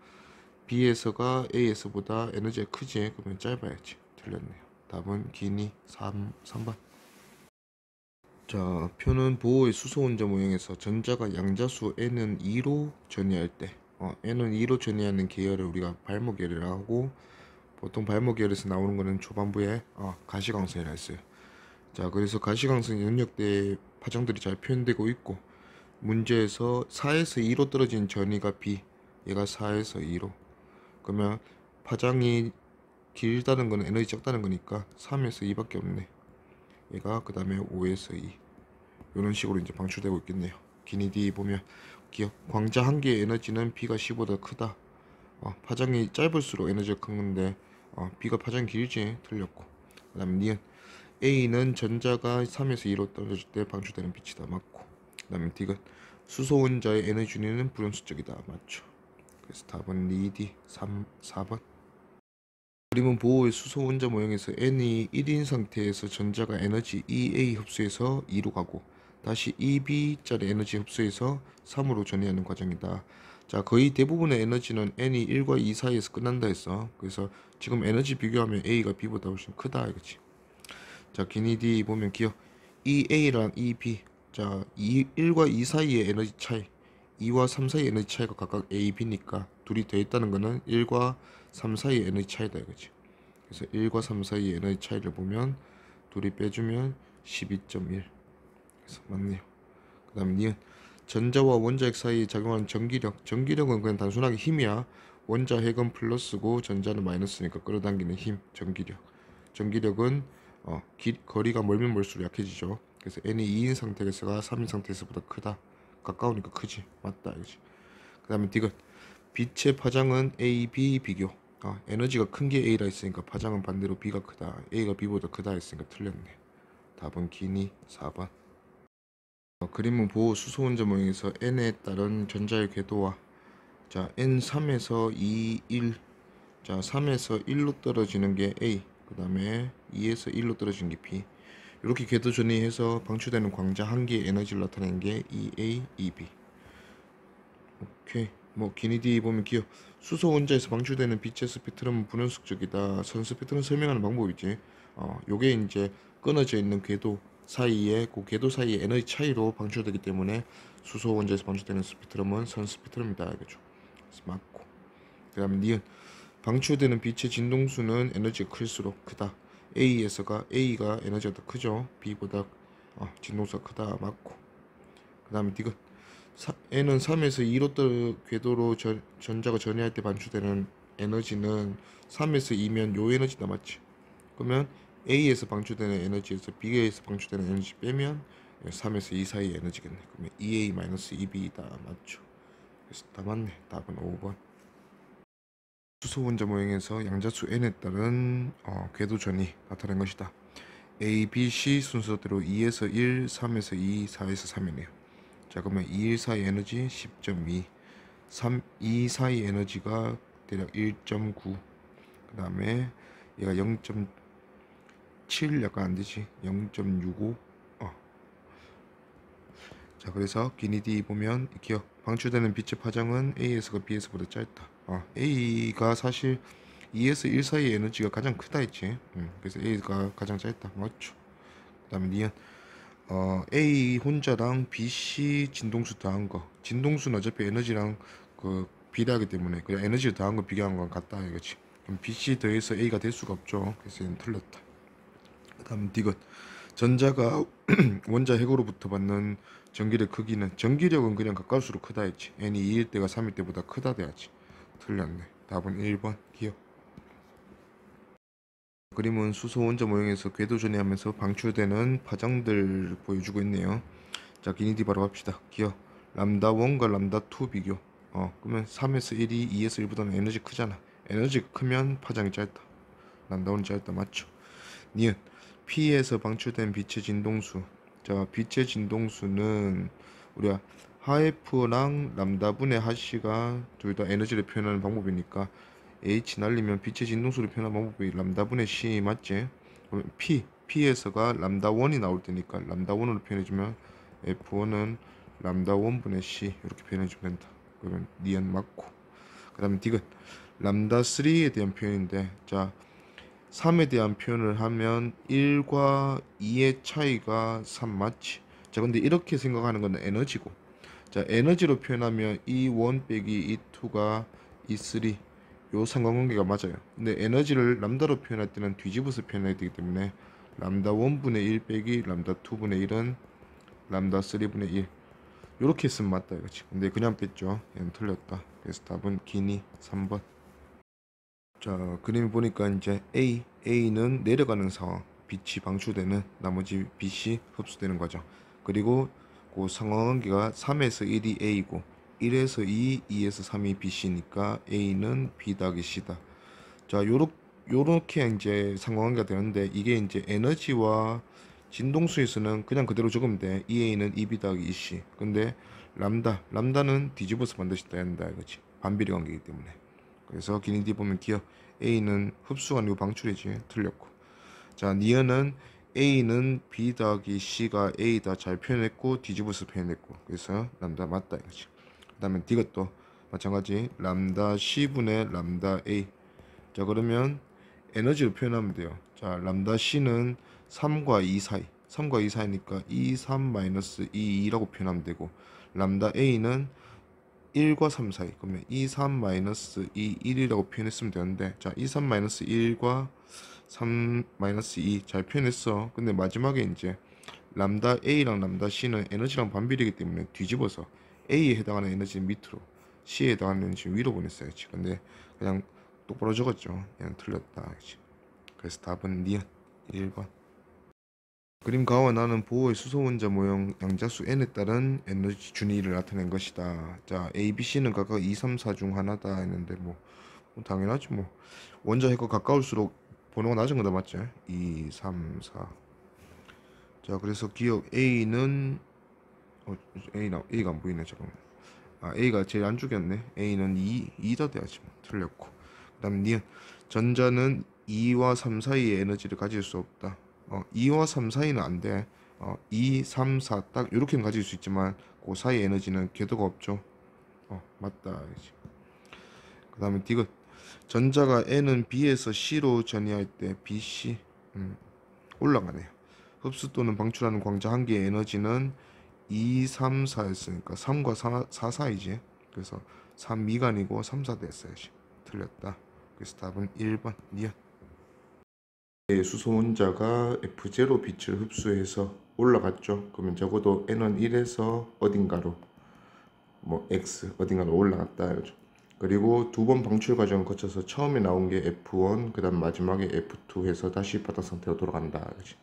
B에서가 A에서보다 에너지가 크지? 그러면 짧아야지. 틀렸네요. 답은 기니 3번. 자 표는 보호의 수소 원자 모형에서 전자가 양자수 n은 2로 전이할 때 n은 2로 전이하는 계열을 우리가 발모계열이라고 하고, 보통 발모계열에서 나오는 거는 초반부에 가시광선이라 했어요. 자 그래서 가시광선 영역대의 파장들이 잘 표현되고 있고, 문제에서 4에서 2로 떨어진 전위가 B, 얘가 4에서 2로. 그러면 파장이 길다는 거는 에너지 적다는 거니까 3에서 2밖에 없네. 얘가 그 다음에 5에서 2 이런 식으로 이제 방출되고 있겠네요. 기니디 보면 기억 광자 한 개의 에너지는 B가 C보다 크다. 파장이 짧을수록 에너지가 큰 건데 B가 파장이 길지? 틀렸고. 그 다음에 니은 A는 전자가 3에서 2로 떨어질 때 방출되는 빛이다. 맞고. 그 다음에 D은 수소 원자의 에너지 준위는 불연수적이다. 맞죠. 그래서 답은 니디 4번. 그림은 보호의 수소 원자 모형에서 N이 1인 상태에서 전자가 에너지 EA 흡수해서 2로 가고 다시 EB짜리 에너지 흡수해서 3으로 전이하는 과정이다. 자 거의 대부분의 에너지는 N이 1과 2 사이에서 끝난다 했어. 그래서 지금 에너지 비교하면 A가 B보다 훨씬 크다 이거지. 자 기니디 보면 기억 EA랑 EB 자 1과 2 사이의 에너지 차이 2와 3 사이의 에너지 차이가 각각 A, B니까 둘이 더했다는 거는 1과 3 사이의 에너지 차이다 이거지. 그래서 1과 3 사이의 에너지 차이를 보면 둘이 빼주면 12.1. 그래서 맞네요. 그 다음 니은 전자와 원자핵 사이에 작용하는 전기력은 그냥 단순하게 힘이야. 원자핵은 플러스고 전자는 마이너스니까 끌어당기는 힘, 전기력은 거리가 멀면 멀수록 약해지죠. 그래서 n이 2인 상태에서가 3인 상태에서보다 크다. 가까우니까 크지. 맞다 이거지. 그 다음에 디귿 빛의 파장은 A, B 비교. 에너지가 큰 게 A라 했으니까 파장은 반대로 B가 크다. A가 B보다 크다 했으니까 틀렸네. 답은 기니 4번. 그림은 보호 수소 원자 모형에서 N에 따른 전자의 궤도와 자 N3에서 2, 1 자 3에서 1로 떨어지는 게 A, 그 다음에 2에서 1로 떨어지는 게 B. 이렇게 궤도 전이해서 방출되는 광자 한 개의 에너지를 나타내는 게 EA, EB. 오케이. 뭐 기니디 보면 기억 수소 원자에서 방출되는 빛의 스펙트럼은 불연속적이다. 선 스펙트럼 설명하는 방법이지. 요게 이제 끊어져 있는 궤도 사이에 그 궤도 사이의 에너지 차이로 방출되기 때문에 수소 원자에서 방출되는 스펙트럼은 선 스펙트럼이다 이거죠. 그래서 맞고. 그다음에 니은 방출되는 빛의 진동수는 에너지가 클수록 크다. A가 에너지가 더 크죠. B보다 진동수가 크다. 맞고. 그다음에 디귿 N은 3에서 2로 궤도로 전자가 전이할 때 방출되는 에너지는 3에서 2면 요 에너지다. 맞지? 그러면 A에서 방출되는 에너지에서 B에서 방출되는 에너지 빼면 3에서 2 사이의 에너지겠네. 그러면 EA-EB다. 맞죠? 그래서 다 맞네. 답은 5번. 수소 원자 모형에서 양자수 n에 따른 궤도 전이 나타낸 것이다. A, B, C 순서대로 2에서 1, 3에서 2, 4에서 3이네요. 자 그러면 2, 1 사이 에너지 10.2, 3, 2 사이 에너지가 대략 1.9, 그 다음에 얘가 7 약간 안 되지. 0.65. 자, 그래서 기니디 보면 기억 방출되는 빛의 파장은 A에서가 B에서보다 짧다. A가 사실 2에서 1 사이의 에너지가 가장 크다 했지. 그래서 A가 가장 짧다. 맞죠? 그다음에 니은 A 혼자랑 BC 진동수 더한 거. 진동수는 어차피 에너지랑 그 비례하기 때문에 그냥 에너지를 더한 거 비교한 건 같다 이거지. 그럼 BC 더해서 A가 될 수가 없죠. 그래서 얘는 틀렸다. 그다음 디귿 전자가 원자 핵으로부터 받는 전기의 크기는 전기력은 그냥 가까울수록 크다 했지. n이 2일 때가 3일 때보다 크다 돼야지. 틀렸네. 답은 1번 기억. 그림은 수소 원자 모형에서 궤도 전이하면서 방출되는 파장들 보여주고 있네요. 자, 기니디 바로 갑시다. 기억 람다 1과 람다 2 비교. 그러면 3에서 1이 2에서 1보다는 에너지 크잖아. 에너지가 크면 파장이 짧다. 람다 1은 짧다. 맞죠? 니은 P에서 방출된 빛의 진동수. 자, 빛의 진동수는 우리가 하F랑 람다분의 하씨가 둘 다 에너지를 표현하는 방법이니까 H 날리면 빛의 진동수를 표현하는 방법이 람다분의 C 맞지? 그럼 P에서가 람다1이 나올 때니까 람다1으로 표현해주면 F1은 람다1분의 C 이렇게 표현해주면 된다. 그러면 니은 맞고. 그 다음에 디귿 람다3에 대한 표현인데, 자 3에 대한 표현을 하면 1과 2의 차이가 3 맞지? 자, 근데 이렇게 생각하는 건 에너지고, 자 에너지로 표현하면 E1 빼기 E2가 E3 요 상관관계가 맞아요. 근데 에너지를 람다로 표현할 때는 뒤집어서 표현해야 되기 때문에 람다 1분의 1 빼기 람다 2분의 1은 람다 3분의 1 요렇게 했으면 맞다 이거지. 근데 그냥 뺐죠. 얘는 틀렸다. 그래서 답은 기니 3번. 자, 그림 보니까 이제 A는 내려가는 상황, 빛이 방출되는, 나머지 빛이 흡수되는 거죠. 그리고 그 상황관계가 3에서 1이 A고 1에서 2, 2에서 3이 BC니까 A는 B 더하기 C다. 자, 요렇게 이제 상황관계가 되는데, 이게 이제 에너지와 진동수에서는 그냥 그대로 적으면 돼. EA는 EB 더하기 EC. 근데 람다는 뒤집어서 반드시 떠야 한다 이거지. 반비례 관계이기 때문에. 그래서 기니디 보면 기억 A는 흡수가 아니고 방출이지. 틀렸고. 자, 니은은 A는 B 더하기 C가 A다 잘 표현했고 뒤집어서 표현했고, 그래서 람다 맞다 이거지. 그 다음에 디귿도 마찬가지 람다 C분의 람다 A. 자, 그러면 에너지로 표현하면 돼요. 자, 람다 C는 3과 2 사이, 3과 2 사이니까 23-22라고 표현하면 되고, 람다 A는 1과 3 사이, 그러면 23-2 1이라고 표현했으면 되는데, 자 23-1과 3-2 잘 표현했어. 근데 마지막에 이제 람다 A랑 람다 C는 에너지랑 반비례이기 때문에 뒤집어서 A에 해당하는 에너지는 밑으로, C에 해당하는 에너지는 위로 보냈어야지. 근데 그냥 똑바로 적었죠. 얘는 틀렸다. 그래서 답은 니은 1번. 그림 가와 나는 보호의 수소 원자 모형 양자수 n에 따른 에너지 준위를 나타낸 것이다. 자, A, B, C는 각각 2, 3, 4 중 하나다 했는데 뭐 당연하지 뭐. 원자 핵과 가까울수록 번호가 낮은 거다 맞지? 2, 3, 4. 자, 그래서 기억 A는 A가 안 보이네. 잠깐만. A가 제일 안쪽이었네. A는 2다 돼야지 뭐. 틀렸고. 그다음 니은 전자는 2와 3 사이의 에너지를 가질 수 없다. 2와 3 사이는 안 돼. 2, 3, 4 딱 이렇게는 가질 수 있지만 그 사이 에너지는 궤도가 없죠. 맞다. 그 다음에 디귿 전자가 N은 B에서 C로 전이할 때 BC 올라가네요. 흡수 또는 방출하는 광자 한 개의 에너지는 2, 3, 4였으니까 3과 4 사이지. 그래서 3 미간이고 3, 4 됐어야지. 틀렸다. 그래서 답은 1번 니은. 수소 원자가 F0 빛을 흡수해서 올라갔죠. 그러면 적어도 N은 1에서 어딘가로 X 어딘가로 올라갔다 이거죠. 그리고 두 번 방출 과정을 거쳐서 처음에 나온 게 F1, 그 다음 마지막에 F2 해서 다시 바닥 상태로 돌아간다 이거지.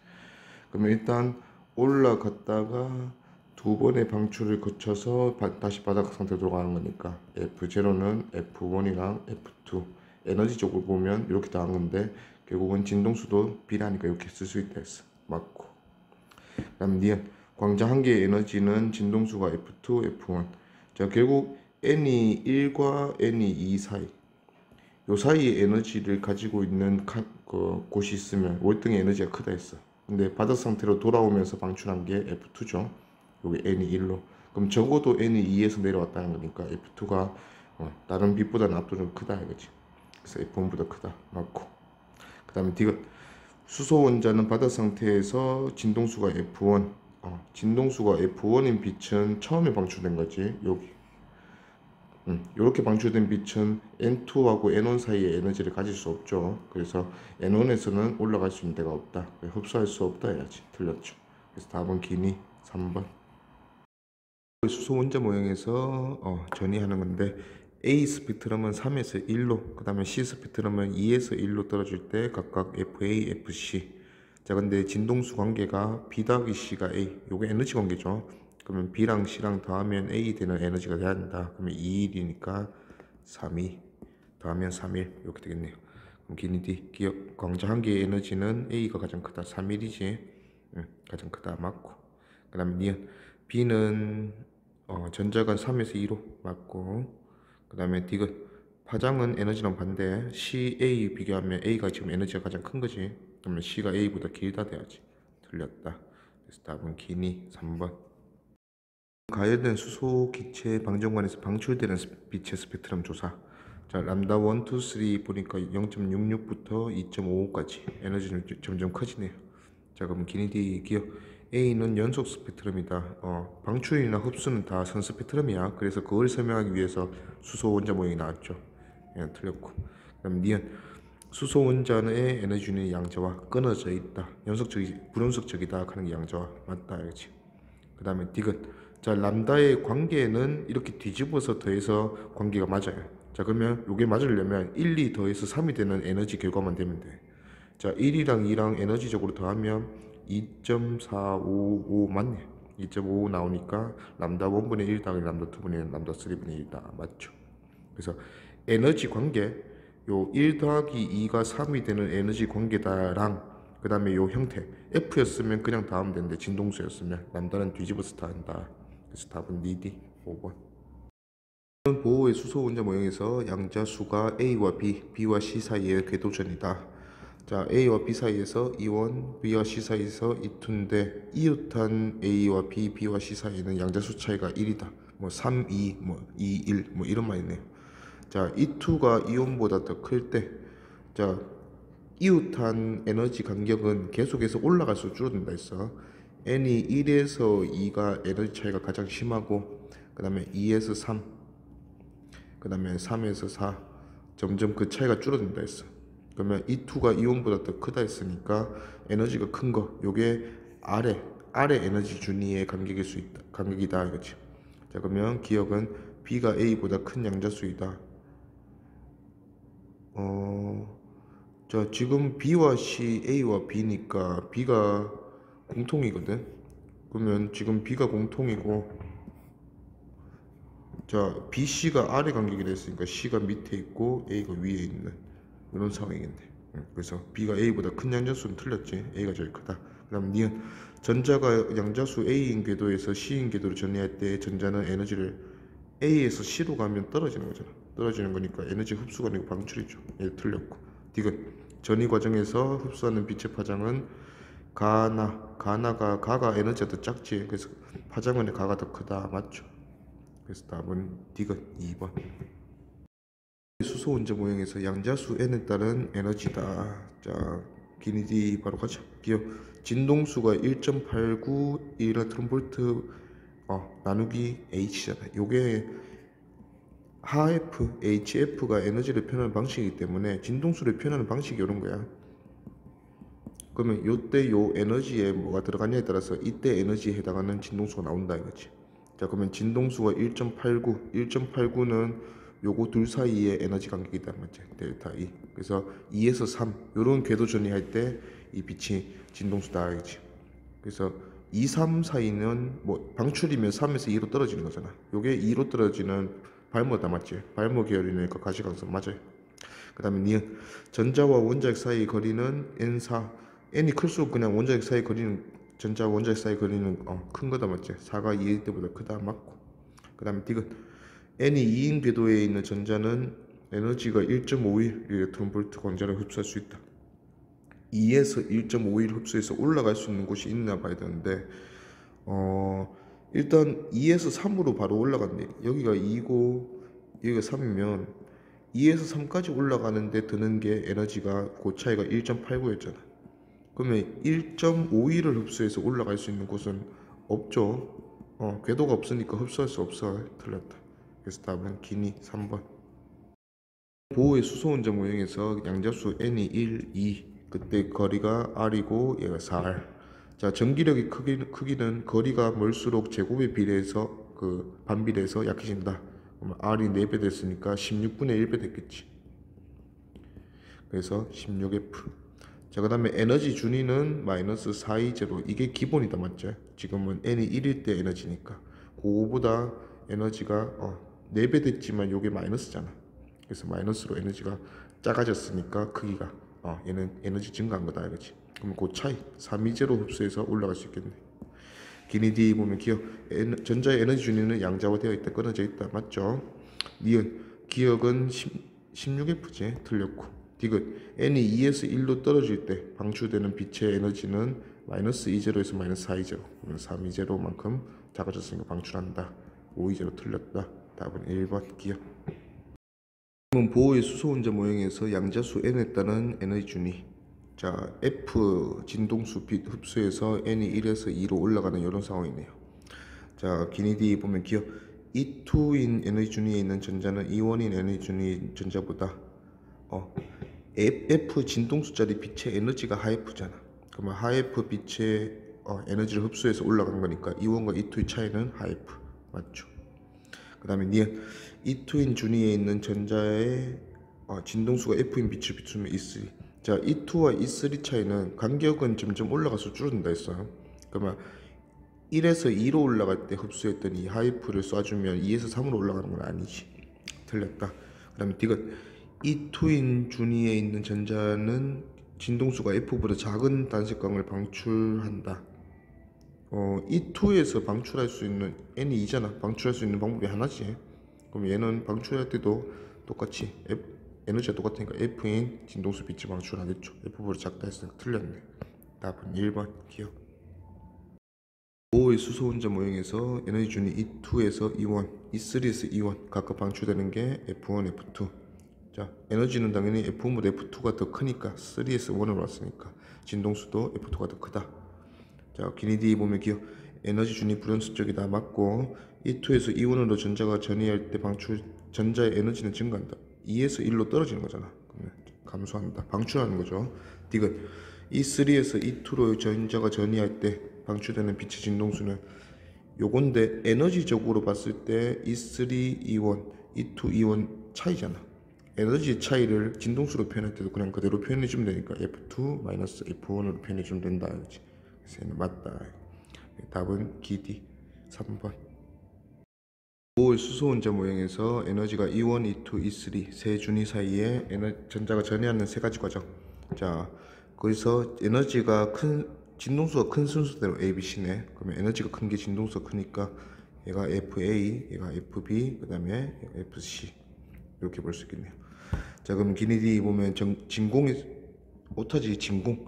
그러면 일단 올라갔다가 두 번의 방출을 거쳐서 다시 바닥 상태로 돌아가는 거니까 F0는 F1이랑 F2 에너지적으로 보면 이렇게 나온 건데, 결국은 진동수도 비례하니까 이렇게 쓸 수 있다 했어. 맞고. 그 다음 니은 광자 한 개의 에너지는 진동수가 F2, F1. 자, 결국 N이 1과 N이 2 사이, 요 사이에 에너지를 가지고 있는 그 곳이 있으면 월등히 에너지가 크다 했어. 근데 바닥 상태로 돌아오면서 방출한 게 F2죠. 여기 N이 1로. 그럼 적어도 N이 2에서 내려왔다는 거니까 F2가 다른 빛보다는 압도적으로 크다 이거지. 그래서 F1보다 크다. 맞고. 그 다음에 D가 수소 원자는 바닥 상태에서 진동수가 F1. 진동수가 F1인 빛은 처음에 방출된 거지. 여기. 이렇게 방출된 빛은 N2하고 N1 사이에 에너지를 가질 수 없죠. 그래서 N1에서는 올라갈 수 있는 데가 없다. 흡수할 수 없다 해야지. 틀렸죠. 그래서 답은 기니 3번. 수소 원자 모형에서 전이하는 건데 A 스펙트럼은 3에서 1로, 그 다음에 C 스펙트럼은 2에서 1로 떨어질 때 각각 FA, FC. 자, 근데 진동수 관계가 B 더하기 C가 A, 요게 에너지 관계죠. 그러면 B랑 C랑 더하면 A 되는 에너지가 돼야 된다. 그러면 2일이니까 3이 더하면 3일 이렇게 되겠네요. 그럼 기니 D, 기억 광자 한 개의 에너지는 A가 가장 크다. 3일이지. 가장 크다. 맞고. 그 다음에 니은 B는 전자가 3에서 2로 맞고, 그 다음에 디귿 파장은 에너지랑 반대. CA 비교하면 A가 지금 에너지가 가장 큰 거지. 그러면 C가 A보다 길다 돼야지. 틀렸다. 그래서 답은 기니 3번. 가열된 수소 기체 방정관에서 방출되는 빛의 스펙트럼 조사. 자, 람다 1, 2, 3 보니까 0.66부터 2.55까지 에너지는 점점 커지네요. 자, 그럼 기니디 기억 A는 연속 스펙트럼이다. 방출이나 흡수는 다 선 스펙트럼이야. 그래서 그걸 설명하기 위해서 수소 원자 모형이 나왔죠. 예, 틀렸고. 그다음 니은 수소 원자의 에너지는 양자와 끊어져 있다. 연속적이 불연속적이다 하는 게 양자와 맞다 알지. 그 다음에 디귿 자, 람다의 관계는 이렇게 뒤집어서 더해서 관계가 맞아요. 자, 그러면 이게 맞으려면 1, 2 더해서 3이 되는 에너지 결과만 되면 돼. 자, 1이랑 2랑 에너지적으로 더하면 2.455 맞네. 2.55 나오니까 람다 1분의 1 더하기 람다 2분의 1 람다 3분의 1다 맞죠. 그래서 에너지 관계 요 1 더하기 2가 3이 되는 에너지 관계다랑 그 다음에 요 형태 F였으면 그냥 다 하면 되는데 진동수였으면 람다는 뒤집어서 다 한다. 그래서 답은 니디 5번. 보호의 수소 원자 모형에서 양자수가 A와 B, B와 C 사이의 궤도전이다. 자, A와 B 사이에서 2원, B와 C 사이에서 2투인데 이웃한 A와 B, B와 C 사이에는 양자수 차이가 1이다. 뭐 3, 2, 뭐 2, 1, 뭐 이런 말이네요. 자, E2가 이온보다 더 클 때, 자, 이웃한 에너지 간격은 계속해서 올라갈수록 줄어든다 했어. n이 1에서 2가 에너지 차이가 가장 심하고, 그 다음에 2에서 3, 그 다음에 3에서 4 점점 그 차이가 줄어든다 했어. 그러면 E2가 이온보다 더 크다 했으니까 에너지가 큰 거, 요게 아래 에너지 준위의 간격일 수 있다. 간격이다 이거지. 자, 그러면 기억은 B가 A보다 큰 양자수이다. 자, 지금 B와 C, A와 B니까 B가 공통이거든. 그러면 지금 B가 공통이고, 자, B, C가 아래 간격이 됐으니까 C가 밑에 있고 A가 위에 있는 이런 상황이겠네. 그래서 B가 A보다 큰 양자수는 틀렸지. A가 제일 크다. 그다음 니은 전자가 양자수 A인 궤도에서 C인 궤도로 전이할 때 전자는 에너지를 A에서 C로 가면 떨어지는 거잖아. 떨어지는 거니까 에너지 흡수가 아니고 방출이죠. 얘 틀렸고. 디귿 전이 과정에서 흡수하는 빛의 파장은 가가 에너지가 더 작지. 그래서 파장원의 가가 더 크다. 맞죠? 그래서 답은 디귿 2번. 수소 원자 모형에서 양자수 n에 따른 에너지다. 자, 기니디 바로 가자. 기억 진동수가 1.89 일렉트론 볼트 나누기 h잖아. 요게 하F, HF가 에너지를 표현하는 방식이기 때문에 진동수를 표현하는 방식이 이런 거야. 그러면 요때 요 에너지에 뭐가 들어가냐에 따라서 이때 에너지에 해당하는 진동수가 나온다 이거지. 자, 그러면 진동수가 1.89, 1.89는 요거 둘 사이의 에너지 간격이다 맞지? 델타 E. 그래서 2에서 3 요런 궤도 전이할 때 이 빛이 진동수다 이거지. 그래서 2, 3 사이는 뭐 방출이면 3에서 2로 떨어지는 거잖아. 요게 2로 떨어지는 발모다 맞지? 발모 계열이니까 가시광선 맞아요. 그 다음에 니은 전자와 원자핵 사이 거리는 n4. n이 클수록 그냥 원자핵 사이 거리는 전자와 원자핵 사이 거리는 큰 거다 맞지? 4가 2일 때보다 크다 맞고. 그 다음에 디귿 n이 2인 궤도에 있는 전자는 에너지가 1.5일 일렉트론볼트 광자를 흡수할 수 있다. 2에서 1.5일 흡수해서 올라갈 수 있는 곳이 있나 봐야 되는데 일단 2에서 3으로 바로 올라갔네. 여기가 2고 여기가 3이면 2에서 3까지 올라가는데 드는 게 에너지가 그 차이가 1.89였잖아. 그러면 1.5일을 흡수해서 올라갈 수 있는 곳은 없죠. 궤도가 없으니까 흡수할 수 없어. 틀렸다. 그래서 답은 기니 3번. 보호의 수소 원자 모형에서 양자수 n이 1, 2 그때 거리가 r이고 얘가 4r. 자, 전기력의 크기는 거리가 멀수록 제곱에 비례해서 반비례해서 약해진다. 그러면 r이 4배 됐으니까 16분의 1배 됐겠지. 그래서 16F. 자, 그 다음에 에너지 준위는 마이너스 420. 이게 기본이다, 맞죠? 지금은 n이 1일 때 에너지니까 그거보다 에너지가 4배 됐지만 요게 마이너스잖아. 그래서 마이너스로 에너지가 작아졌으니까 크기가 얘는 에너지 증가한 거다 이거지. 그럼 그 차이 320 흡수해서 올라갈 수 있겠네. 기니 D 보면 기억 전자의 에너지 준위는 양자화되어 있다, 끊어져 있다, 맞죠? 니은 기억은 16F지, 틀렸고. 디귿 n이 2에서 1로 떨어질 때 방출되는 빛의 에너지는 마이너스 20에서 마이너스 420. 그러면 320만큼 작아졌으니까 방출한다. 520 틀렸다. 답은 1번 기억. 보호의 수소 원자 모형에서 양자수 n에 따른 에너지 준위. 자, F 진동수 빛 흡수해서 n이 1에서 2로 올라가는 이런 상황이네요. 자, 기니 D 보면 기억 E2인 에너지 준위에 있는 전자는 E1인 에너지 준위 전자보다 F 진동수짜리 빛의 에너지가 하이프잖아. 그러면 하이프 빛의 에너지를 흡수해서 올라간 거니까 E1과 E2의 차이는 하이프, 맞죠? 그 다음에 니은 E2인 준위에 있는 전자의 진동수가 F인 빛을 비추면 E3. 자, E2와 E3 차이는 간격은 점점 올라가서 줄어든다 했어요. 그러면 1에서 2로 올라갈 때 흡수했던 이 하이프를 쏴주면 2에서 3으로 올라가는 건 아니지. 틀렸다. 그 다음에 디귿 E2인 준위에 있는 전자는 진동수가 F보다 작은 단색광을 방출한다. E2에서 방출할 수 있는 n이 2잖아. 방출할 수 있는 방법이 하나지. 그럼 얘는 방출할 때도 똑같이 에너지가 똑같으니까 F인 진동수 빛이 방출하겠죠. F보다 작다 했으니까 틀렸네. 답은 1번 기억. 보호의 수소 원자 모형에서 에너지 준위 E2에서 E1, E3에서 E1 각각 방출되는 게 F1, F2. 자, 에너지는 당연히 F1보다 F2가 더 크니까 3에서 1으로 왔으니까 진동수도 F2가 더 크다. 자, 기니 D 보면 기억 에너지 준위 불연수적이다, 맞고 E2에서 E1으로 전자가 전이할 때 전자의 에너지는 증가한다. 2에서 1로 떨어지는 거잖아. 그러면 감소한다, 방출하는 거죠. 디귿 E3에서 E2로 전자가 전이할 때 방출되는 빛의 진동수는 요건데 에너지적으로 봤을 때 E3, E1, E2, E1 차이잖아. 에너지 차이를 진동수로 표현할 때도 그냥 그대로 표현해주면 되니까 F2 F1으로 표현해주면 된다 이거지. 그래서 얘는 맞다. 답은 기디 3번. 보호의 수소 원자 모형에서 에너지가 E1, E2, E3 세 준위 사이에 전자가 전이하는 세 가지 과정. 자, 거기서 에너지가 진동수가 큰 순서대로 A, B, C네. 그러면 에너지가 큰 게 진동수가 크니까 얘가 FA, 얘가 FB, 그 다음에 FC 이렇게 볼 수 있겠네요. 자, 그럼 기니디 보면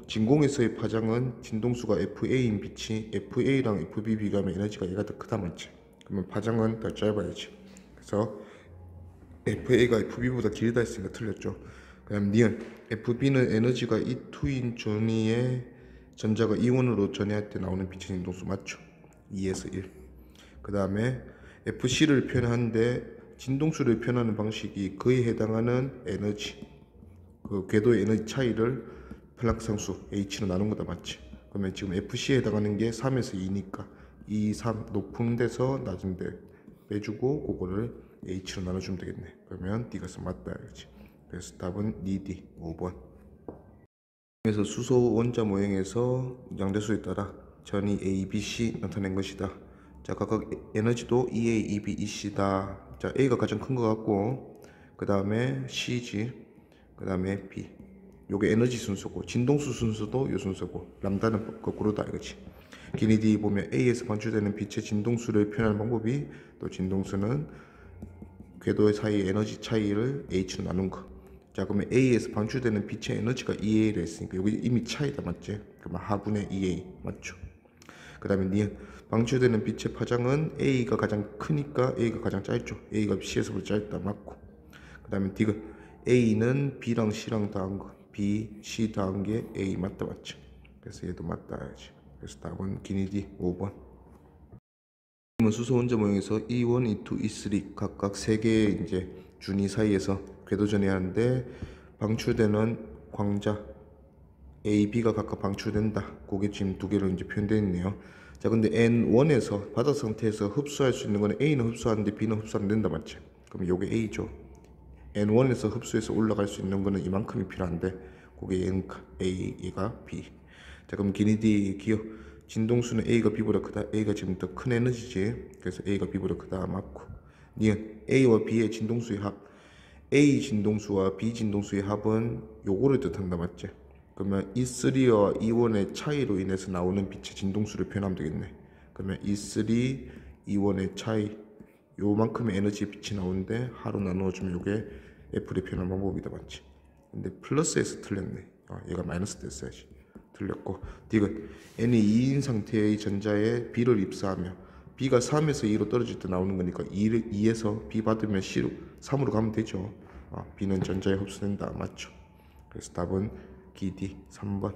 진공에서의 파장은 진동수가 FA인 빛이 FA랑 FB 비교하면 에너지가 얘가 더 크다, 맞지? 그러면 파장은 더 짧아야지. 그래서 FA가 FB보다 길다 했으니까 틀렸죠. 그다음 니은 FB는 에너지가 E2인 전위에 전자가 E1으로 전이할 때 나오는 빛의 진동수, 맞죠? 2에서 1. 그 다음에 FC를 표현하는데 진동수를 표현하는 방식이 그에 해당하는 에너지, 그 궤도의 에너지 차이를 플랑크상수 H로 나눈 거다, 맞지? 그러면 지금 FC에 해당하는 게 3에서 2니까 2, 3 높은 데서 낮은 데 빼주고 그거를 H로 나눠주면 되겠네. 그러면 D가 맞다 이거지. 그래서 답은 D 5번. 그래서 수소 원자 모형에서 양자수에 따라 전이 A, B, C 나타낸 것이다. 자, 각각 에너지도 EA, EB, EC다. 자, A가 가장 큰 것 같고 그 다음에 C지, 그 다음에 B. 요게 에너지 순서고 진동수 순서도 요 순서고 람다는 거꾸로다 이거지. 기니 D 보면 A에서 방출되는 빛의 진동수를 표현하는 방법이 또 진동수는 궤도 사이의 에너지 차이를 H로 나눈 거. 자, 그러면 A에서 방출되는 빛의 에너지가 EA를 했으니까 여기 이미 차이다, 맞지? 그러면 하분의 EA 맞죠? 그 다음에 니은 방출되는 빛의 파장은 A가 가장 크니까 A가 가장 짧죠. A가 C에서보다 짧다, 맞고. 그 다음에 디귿 A는 B랑 C랑 더한 거, B, C 더한 게 A 맞다, 맞죠? 그래서 얘도 맞다 해야지. 그래서 답은 기니디 5번. 수소 원자 모형에서 E1, E2, E3 각각 3개의 이제 준위 사이에서 궤도전이 하는데 방출되는 광자 A, B가 각각 방출된다. 그게 지금 두 개로 이제 표현되어 있네요. 자, 근데 N1에서 바닥 상태에서 흡수할 수 있는 거는 A는 흡수하는데 B는 흡수 안 된다, 맞지? 그럼 요게 A죠. N1에서 흡수해서 올라갈 수 있는 거는 이만큼이 필요한데 그게 A가 B. 자, 그럼 기니디 기억 진동수는 A가 B보다 크다. A가 지금 더 큰 에너지지. 그래서 A가 B보다 크다, 맞고. 니은 A와 B의 진동수의 합, A 진동수와 B 진동수의 합은 요거를 뜻한다, 맞지? 그러면 E3와 E1의 차이로 인해서 나오는 빛의 진동수를 표현하면 되겠네. 그러면 E3, E1의 차이, 요만큼의 에너지의 빛이 나오는데 하로 나누어주면 요게 F를 표현하는 방법이다, 맞지? 근데 플러스에서 틀렸네. 얘가 마이너스 됐어야지. 틀렸고. 디귿 N이 2인 상태의 전자에 B를 입수하며 B가 3에서 2로 떨어질 때 나오는 거니까 2에서 B 받으면 C로 3으로 가면 되죠. B는 전자에 흡수된다, 맞죠? 그래서 답은 기디 3번.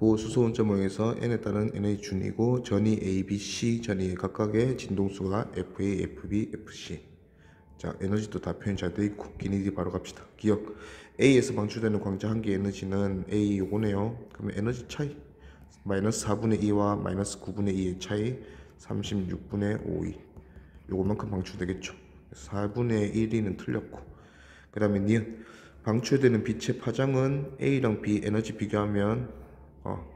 보수소 원자 모형에서 N에 따른 에너지 준이고 전이 A, B, C 전이 각각의 진동수가 FA, FB, FC. 자, 에너지도 다 표현 잘 돼 있고 기니디 바로 갑시다. 기억 A에서 방출되는 광자 한 개의 에너지는 A 요거네요. 그러면 에너지 차이 마이너스 4분의 2와 마이너스 9분의 2의 차이 36분의 5이 요거만큼 방출되겠죠. 4분의 1이는 틀렸고, 그 다음에 니은 방출되는 빛의 파장은 A랑 B 에너지 비교하면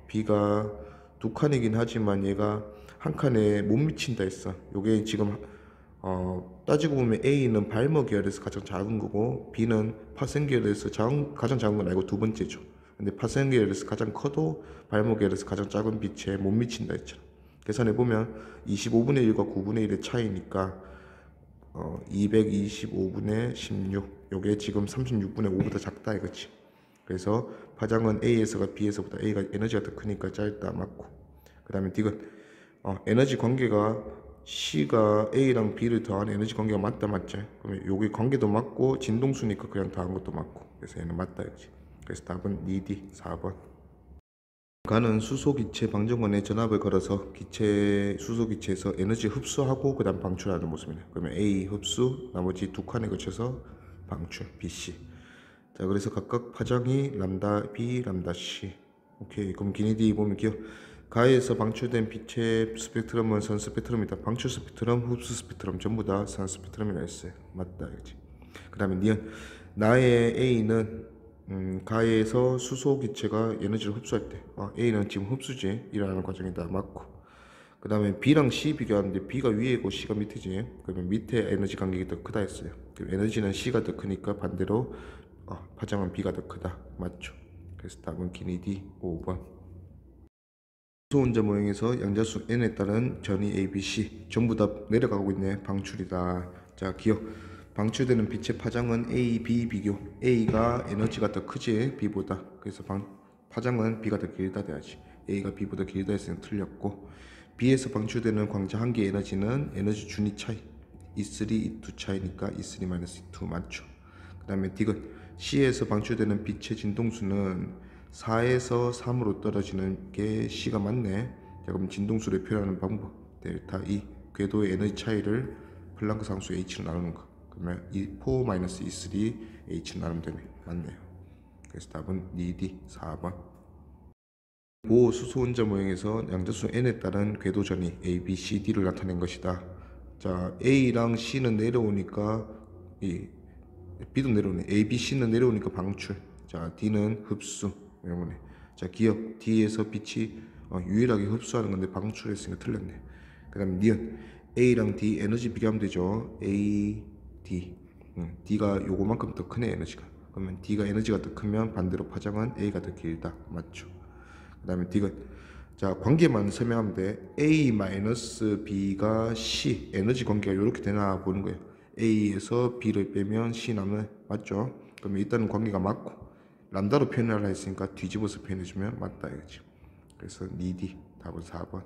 B가 두 칸이긴 하지만 얘가 한 칸에 못 미친다 했어. 요게 지금 따지고 보면 A는 발머 계열에서 가장 작은 거고 B는 파생 계열에서 가장 작은 건 알고 두 번째죠. 근데 파생 계열에서 가장 커도 발머 계열에서 가장 작은 빛에 못 미친다 했잖아. 계산해 보면 25분의 1과 9분의 1의 차이니까 225분의 16 요게 지금 36분의 5보다 작다 이거지. 그래서 파장은 A에서가 B에서보다 A가 에너지가 더 크니까 짧다, 맞고. 그 다음에 디귿 에너지 관계가 C가 A랑 B를 더한 에너지 관계가 맞다, 맞지? 그러면 여기 관계도 맞고 진동수니까 그냥 더한 것도 맞고. 그래서 얘는 맞다 이거지. 그래서 답은 2D 4번. 가는 수소기체 방정관에 전압을 걸어서 수소기체에서 에너지 흡수하고 그 다음 방출하는 모습이네. 그러면 A 흡수, 나머지 두 칸에 거쳐서 방출, BC. 자, 그래서 각각 파장이 람다 B, 람다 C. 오케이. 그럼 기니디 보면 기억 가에서 방출된 빛의 스펙트럼은 선 스펙트럼이다. 방출 스펙트럼, 흡수 스펙트럼 전부 다 선 스펙트럼이라 했어요. 맞다 이거지. 그 다음에 니은 나의 A는 가에서 수소 기체가 에너지를 흡수할 때 A는 지금 흡수지 일어나는 과정이다, 맞고. 그 다음에 B랑 C 비교하는데 B가 위에고 C가 밑이지. 그러면 밑에 에너지 간격이 더 크다 했어요. 에너지는 C가 더 크니까 반대로 파장은 B가 더 크다, 맞죠? 그래서 답은 기니디 5번. 수소 원자 모형에서 양자수 N에 따른 전이 A, B, C 전부 다 내려가고 있네. 방출이다. 자, 기억 방출되는 빛의 파장은 A, B 비교. A가 에너지가 더 크지 B보다. 그래서 파장은 B가 더 길다 돼야지. A가 B보다 길다 했으면 틀렸고, B에서 방출되는 광자 한 개의 에너지는 에너지 준위 차이 E3, E2 차이니까 E3-E2 맞죠. 그 다음에 디귿 C에서 방출되는 빛의 진동수는 4에서 3으로 떨어지는 게 C가 맞네. 자, 그럼 진동수를 표현하는 방법 델타 E 궤도의 에너지 차이를 플랑크 상수 H로 나누는 거. 그러면 4-E3 H로 나누면 되네. 맞네요. 그래서 답은 2D 4번. 보 수소 원자 모형에서 양자수 N에 따른 궤도 전이 A, B, C, D를 나타낸 것이다. 자, A랑 C는 내려오니까 B도 내려오네. A, B, C는 내려오니까 방출. 자, D는 흡수. 이거네. 자, 기억 D에서 빛이 유일하게 흡수하는 건데 방출했으니까 틀렸네. 그 다음에 니은 A랑 D 에너지 비교하면 되죠. A, D. D가 요거만큼 더 크네, 에너지가. 그러면 D가 에너지가 더 크면 반대로 파장은 A가 더 길다, 맞죠? 그 다음에 디귿 자, 관계만 설명하면 돼. A-B가 C 에너지 관계가 이렇게 되나 보는 거예요. A에서 B를 빼면 C 남는 맞죠? 그러면 일단은 관계가 맞고 람다로 표현하라 했으니까 뒤집어서 표현해주면 맞다 이거지. 그래서 니디 답은 4번.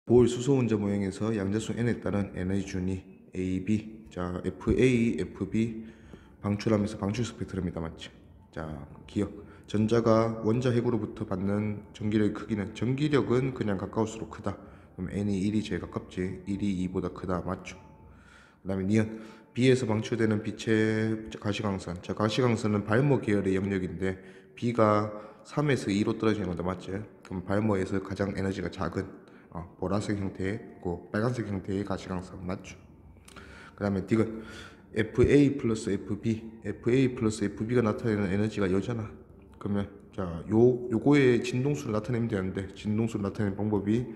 보월 수소 원자 모형에서 양자수 n에 따른 에너지 준위 A, B. 자, FA, FB 방출하면서 방출 스펙트럼이다 맞지? 자, 기억. 전자가 원자 핵으로부터 받는 전기력의 크기는 전기력은 그냥 가까울수록 크다. 그럼 n이 1이 제일 가깝지. 1이 2보다 크다 맞죠? 그 다음에 니은 B에서 방출되는 빛의 가시광선. 자, 가시광선은 발모 계열의 영역인데 B가 3에서 2로 떨어지는 건데 맞지? 그럼 발모에서 가장 에너지가 작은 보라색 형태의 빨간색 형태의 가시광선 맞죠? 그 다음에 디귿 FA 플러스 FB FA 플러스 FB가 나타내는 에너지가 여잖아. 그러면 자, 요거의 진동수를 나타내면 되는데 진동수를 나타내는 방법이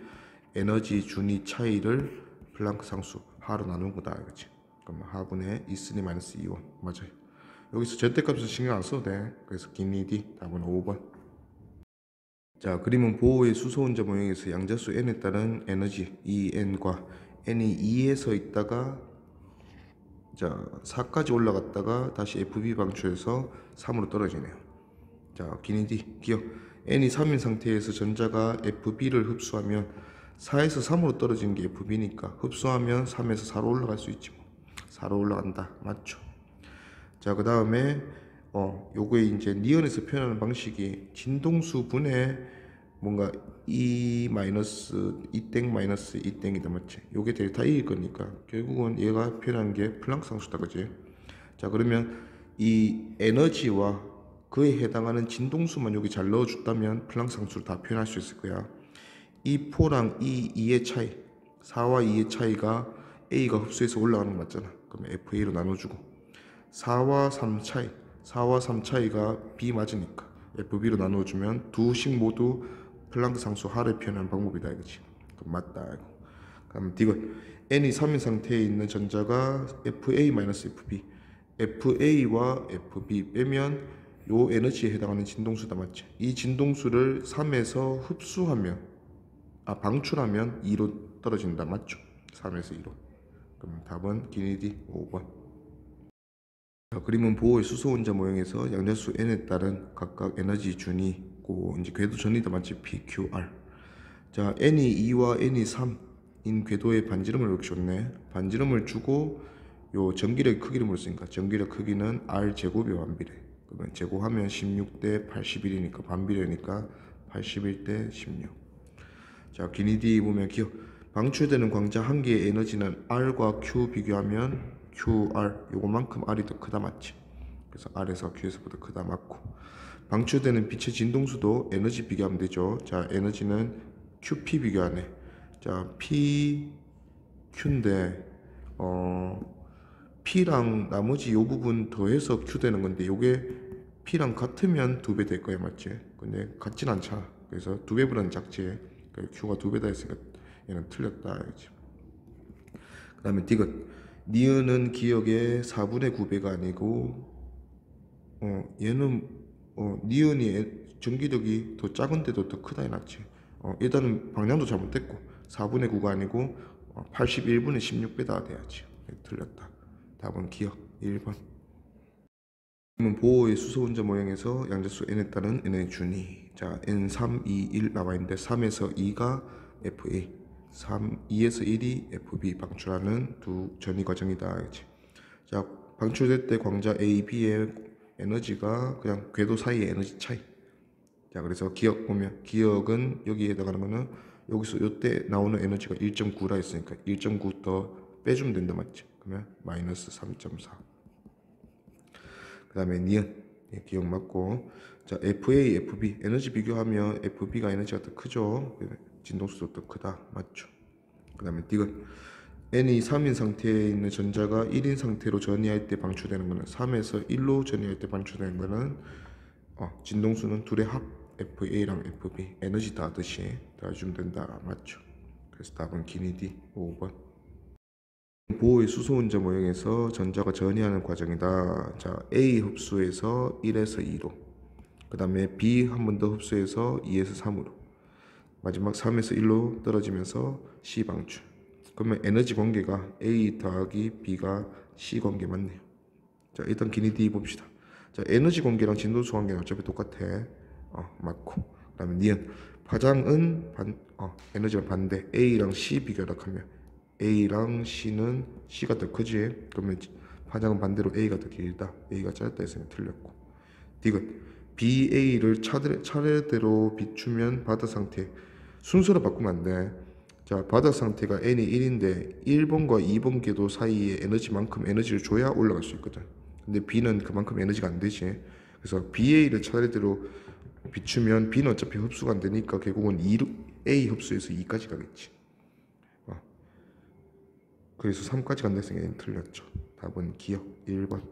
에너지 준위 차이를 플랑크 상수 하로 나누는 거다 이거지. 그럼 하분의 2쓰리 마이너스 2원 맞아요. 여기서 절대값에서 신경 안 써도 돼. 그래서 기니디 답은 5번. 자, 그림은 보호의 수소 원자 모형에서 양자수 n에 따른 에너지 En과 n이 2에서 있다가 자 4까지 올라갔다가 다시 FB 방출해서 3으로 떨어지네요. 자, 기니디 기억. n이 3인 상태에서 전자가 FB를 흡수하면 4에서 3으로 떨어지는 게 FB니까 흡수하면 3에서 4로 올라갈 수 있지 뭐. 4로 올라간다 맞죠? 자, 그 다음에 요거에 이제 니은에서 표현하는 방식이 진동수 분의 뭔가 E 마이너스 E땡 마이너스 E땡이다 맞지? 요게 델타 E일 거니까 결국은 얘가 표현한 게 플랑크 상수다 그지? 자, 그러면 이 에너지와 그에 해당하는 진동수만 여기 잘 넣어줬다면 플랑크 상수를 다 표현할 수 있을 거야. E4랑 E2의 차이 4와 2의 차이가 A가 흡수해서 올라가는 거 맞잖아. 그러면 FA로 나눠주고 4와 3 차이 4와 3 차이가 B 맞으니까 FB로 나눠주면 두식 모두 플랑크 상수 하를 표현하는 방법이다 이거지. 그럼 맞다 이거. 그럼 디귿 n이 3인 상태에 있는 전자가 FA-FB FA와 FB 빼면 요 에너지에 해당하는 진동수다 맞지? 이 진동수를 3에서 흡수하면 방출하면 2로 떨어진다 맞죠? 3에서 2로. 그럼 답은 기니디 5번. 자, 그림은 보호의 수소 원자 모형에서 양자수 n에 따른 각각 에너지 준위고 이제 궤도 전이다 맞지? PQR. 자, n이 2와 n이 3인 궤도에 반지름을 이렇게 줬네. 반지름을 주고 요 전기력 크기를 물었으니까 전기력 크기는 R 제곱이 반비례. 그러면 제곱하면 16대 81이니까 반비례니까 81대 16. 자, 기니디 보면 기억. 방출되는 광자 한 개의 에너지는 R과 Q 비교하면 QR 요거만큼 R이 더 크다 맞지? 그래서 R에서 Q에서보다 크다 맞고 방출되는 빛의 진동수도 에너지 비교하면 되죠. 자, 에너지는 QP 비교하네. 자, P Q인데 P랑 나머지 요 부분 더해서 Q 되는 건데 요게 P랑 같으면 2배 될 거야 맞지? 근데 같진 않잖아. 그래서 2배보다는 작지. Q가 2배다 했으니까 얘는 틀렸다 알지? 그 다음에 디귿 니은은 기억의 4분의 9배가 아니고 얘는 니은이 전기력이 더 작은데도 더 크다 해놨지. 일단은 방향도 잘못됐고 4분의 9가 아니고 81분의 16배다 돼야지. 틀렸다. 답은 기억 1번. 보호의 수소 원자 모형에서 양자수 n에 따른 n의 준위. 자, n3, 2, 1 나와있는데 3에서 2가 FA 2에서 1이 FB 방출하는 두 전이 과정이다. 그치? 자, 방출될 때 광자 A, B의 에너지가 그냥 궤도 사이의 에너지 차이. 자, 그래서 기억 보면 기억은 여기에 해당하는 거는 여기서 요때 나오는 에너지가 1.9라 했으니까 1.9 더 빼주면 된다 맞지? 그러면 마이너스 3.4. 그 다음에 니은 기억 맞고. 자, FA, FB 에너지 비교하면 FB가 에너지가 더 크죠. 진동수도 더 크다 맞죠? 그 다음에 디귿 n이 3인 상태에 있는 전자가 1인 상태로 전이할 때 방출되는 거는 3에서 1로 전이할 때 방출되는 거는 진동수는 둘의 합 FA랑 FB 에너지 다 하듯이 더해주면 된다 맞죠? 그래서 답은 기니디 5번. 보호의 수소 원자 모형에서 전자가 전이하는 과정이다. 자, A 흡수해서 1에서 2로 그 다음에 B 한 번 더 흡수해서 2에서 3으로 마지막 3에서 1로 떨어지면서 C 방출. 그러면 에너지 관계가 A 더하기 B가 C 관계 맞네요. 자, 일단 기니 D 봅시다. 자, 에너지 관계랑 진동수 관계는 어차피 똑같아. 맞고. 그다음에 니은 파장은 에너지가 반대. A랑 C 비교하면 A랑 C는 C가 더 크지. 그러면 파장은 반대로 A가 더 길다. A가 짧다 했으면 틀렸고. 디귿 BA를 차례대로 비추면 바다 상태. 순서로 바꾸면 안 돼. 자, 바닥 상태가 n이 1인데 1번과 2번 궤도 사이에 에너지만큼 에너지를 줘야 올라갈 수 있거든. 근데 B는 그만큼 에너지가 안 되지. 그래서 BA를 차례대로 비추면 B는 어차피 흡수가 안 되니까 결국은 A 흡수해서 2까지 가겠지. 그래서 3까지 간다는 게 틀렸죠. 답은 기억 1번.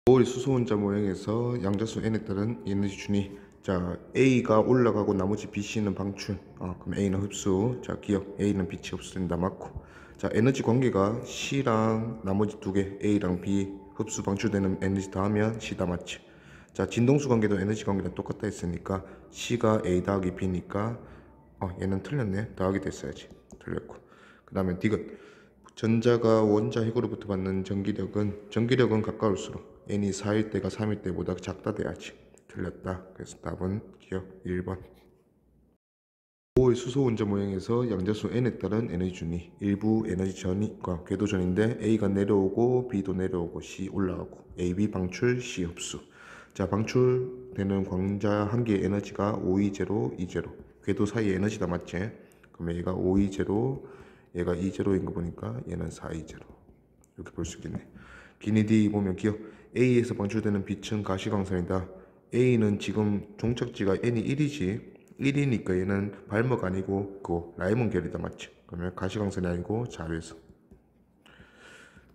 보홀 수소원자 모형에서 양자수 n에 따른 에너지 준위. 자, A가 올라가고 나머지 B, C는 방출. 그럼 A는 흡수. 자, 기억 A는 B치 흡수된다 맞고. 자, 에너지 관계가 C랑 나머지 두 개 A랑 B 흡수 방출되는 에너지 더하면 C다 맞지. 자, 진동수 관계도 에너지 관계랑 똑같다 했으니까 C가 A 더하기 B니까 얘는 틀렸네. 더하기 됐어야지. 틀렸고. 그 다음에 디귿 전자가 원자 핵으로부터 받는 전기력은 가까울수록 n이 4일 때가 3일 때보다 작다 돼야지. 틀렸다. 그래서 답은 기억 1번. 5의 수소 원자 모형에서 양자수 n에 따른 에너지 준위. 일부 에너지 전이과 궤도전인데 A가 내려오고 B도 내려오고 C 올라가고 AB 방출, C 흡수. 자, 방출되는 광자 한 개의 에너지가 5E0, E0. 궤도 사이의 에너지다 맞지? 그럼 얘가 5E0, 얘가 E0인 거 보니까 얘는 4E0. 이렇게 볼 수 있겠네. 기니 D 보면 기억 A에서 방출되는 빛은 가시광선이다. A는 지금 종착지가 n이 1이지. 1이니까 얘는 발목 아니고 그 라이몬 결이다 맞지? 그러면 가시광선이 아니고 자외선.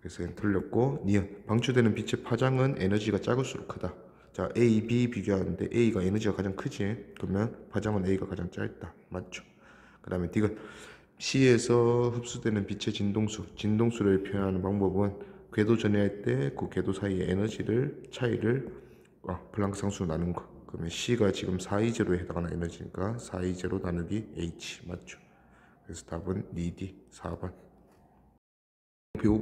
그래서 얘는 틀렸고 니은 방출되는 빛의 파장은 에너지가 작을수록 크다. 자, A, B 비교하는데 A가 에너지가 가장 크지? 그러면 파장은 A가 가장 짧다. 맞죠? 그 다음에 D가 C에서 흡수되는 빛의 진동수를 표현하는 방법은 궤도 전해할 때 그 궤도 사이의 차이를 플랑크 상수로 나눈 거. 그러면 C가 지금 4E0에 해당하는 에너지니까 4E0 나누기 H 맞죠? 그래서 답은 2D 4번.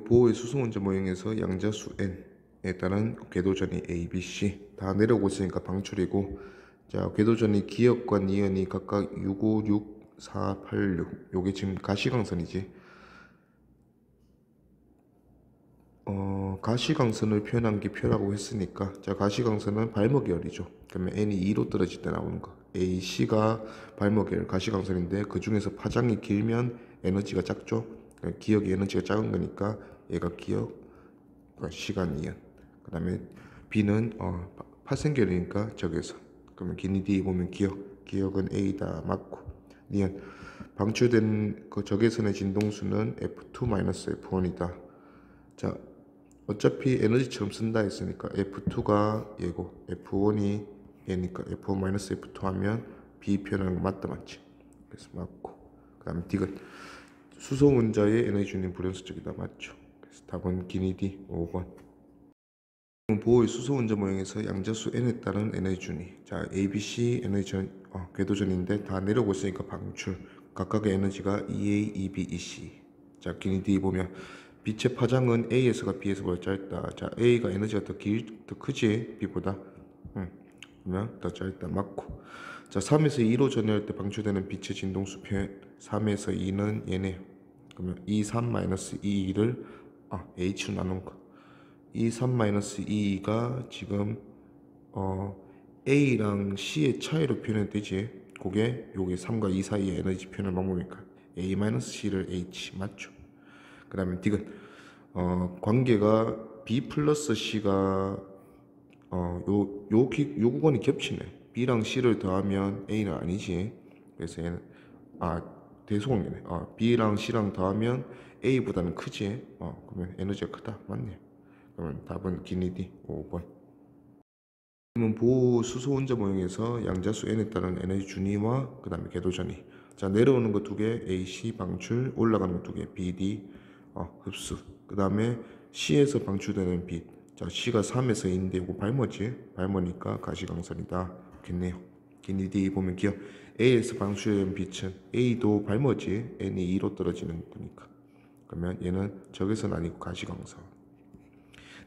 보호의 수소원자 모형에서 양자수 n에 따른 궤도전이 A, B, C 다 내려오고 있으니까 방출이고. 자, 궤도전이 기역과 니은이 각각 656 486 요게 지금 가시광선이지. 가시광선을 표현한 게 표라고 했으니까 자, 가시광선은 발목열이죠. 그러면 n이 2로 떨어질 때 나오는 거. AC가 발목열 가시광선인데 그 중에서 파장이 길면 에너지가 작죠. 기역의 에너지가 작은 거니까 얘가 기역, 시간 이은. 그 다음에 B는 파생결이니까 적외선. 그러면 기니 D 보면 기역은 A다 맞고. 니은 방출된 그 적외선의 진동수는 F2-F1이다. 자, 어차피 에너지처럼 쓴다 했으니까 F2가 얘고 F1이 얘니까 F1-F2 하면 B 표현하는 거 맞다 맞지? 그래서 맞고. 그 다음에 D는 수소 원자의 에너지 준위는 불연소적이다 맞죠? 그래서 답은 기니 D 5번. 보호의 수소 원자 모형에서 양자수 n에 따른 에너지 준위. 자, A, B, C 에너지 궤도전인데 다 내려오고 있으니까 방출. 각각의 에너지가 EA, EB, EC. 자, 기니 D 보면 빛의 파장은 A에서가 B에서보다 짧다. 자, A가 에너지가 더 크지? B보다. 그러면 더 짧다. 맞고. 자, 3에서 2로 전해할 때 방출되는 빛의 진동수 표현. 3에서 2는 얘네요. 그러면 23-2를 H로 나눈 거. 23-2가 지금 A랑 C의 차이로 표현되지. 그게 요게 3과 2 사이의 에너지 표현 방법이니까 A-C를 H 맞죠? 그 다음에 D는 관계가 B 플러스 C가 요 구간이 겹치네. B랑 C를 더하면 A는 아니지. 그래서 얘는 대소관계네. B랑 C랑 더하면 A보다는 크지. 그러면 에너지가 크다. 맞네. 그러면 답은 기니 D 5번. 그러면 보호 수소 원자 모형에서 양자수 n에 따른 에너지 준위와 그 다음에 궤도전이. 자, 내려오는 거 두 개 AC 방출, 올라가는 거 두 개 BD 흡수. 그 다음에 C에서 방출되는 빛. 자, C가 3에서 2인데 이거 발모지. 발모니까 가시광선이다. 좋겠네요. 긴 D 보면 기억 A에서 방출된 빛은 A도 발머지 N이 2로 떨어지는 거니까. 그러면 얘는 적외선 아니고 가시광선.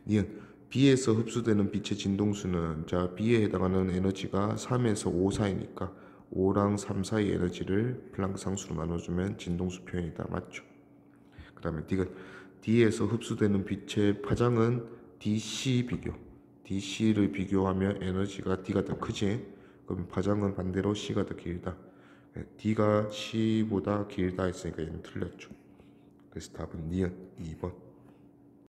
니은 B에서 흡수되는 빛의 진동수는 자 B에 해당하는 에너지가 3에서 5 사이니까 5랑 3 사이 에너지를 플랑크 상수로 나눠주면 진동수 표현이다. 맞죠? 그 다음에 D에서 흡수되는 빛의 파장은 DC 비교. DC를 비교하면 에너지가 D가 더 크지. 그럼 파장은 반대로 C가 더 길다. D가 C보다 길다 했으니까 얘는 틀렸죠. 그래서 답은 니은 2번.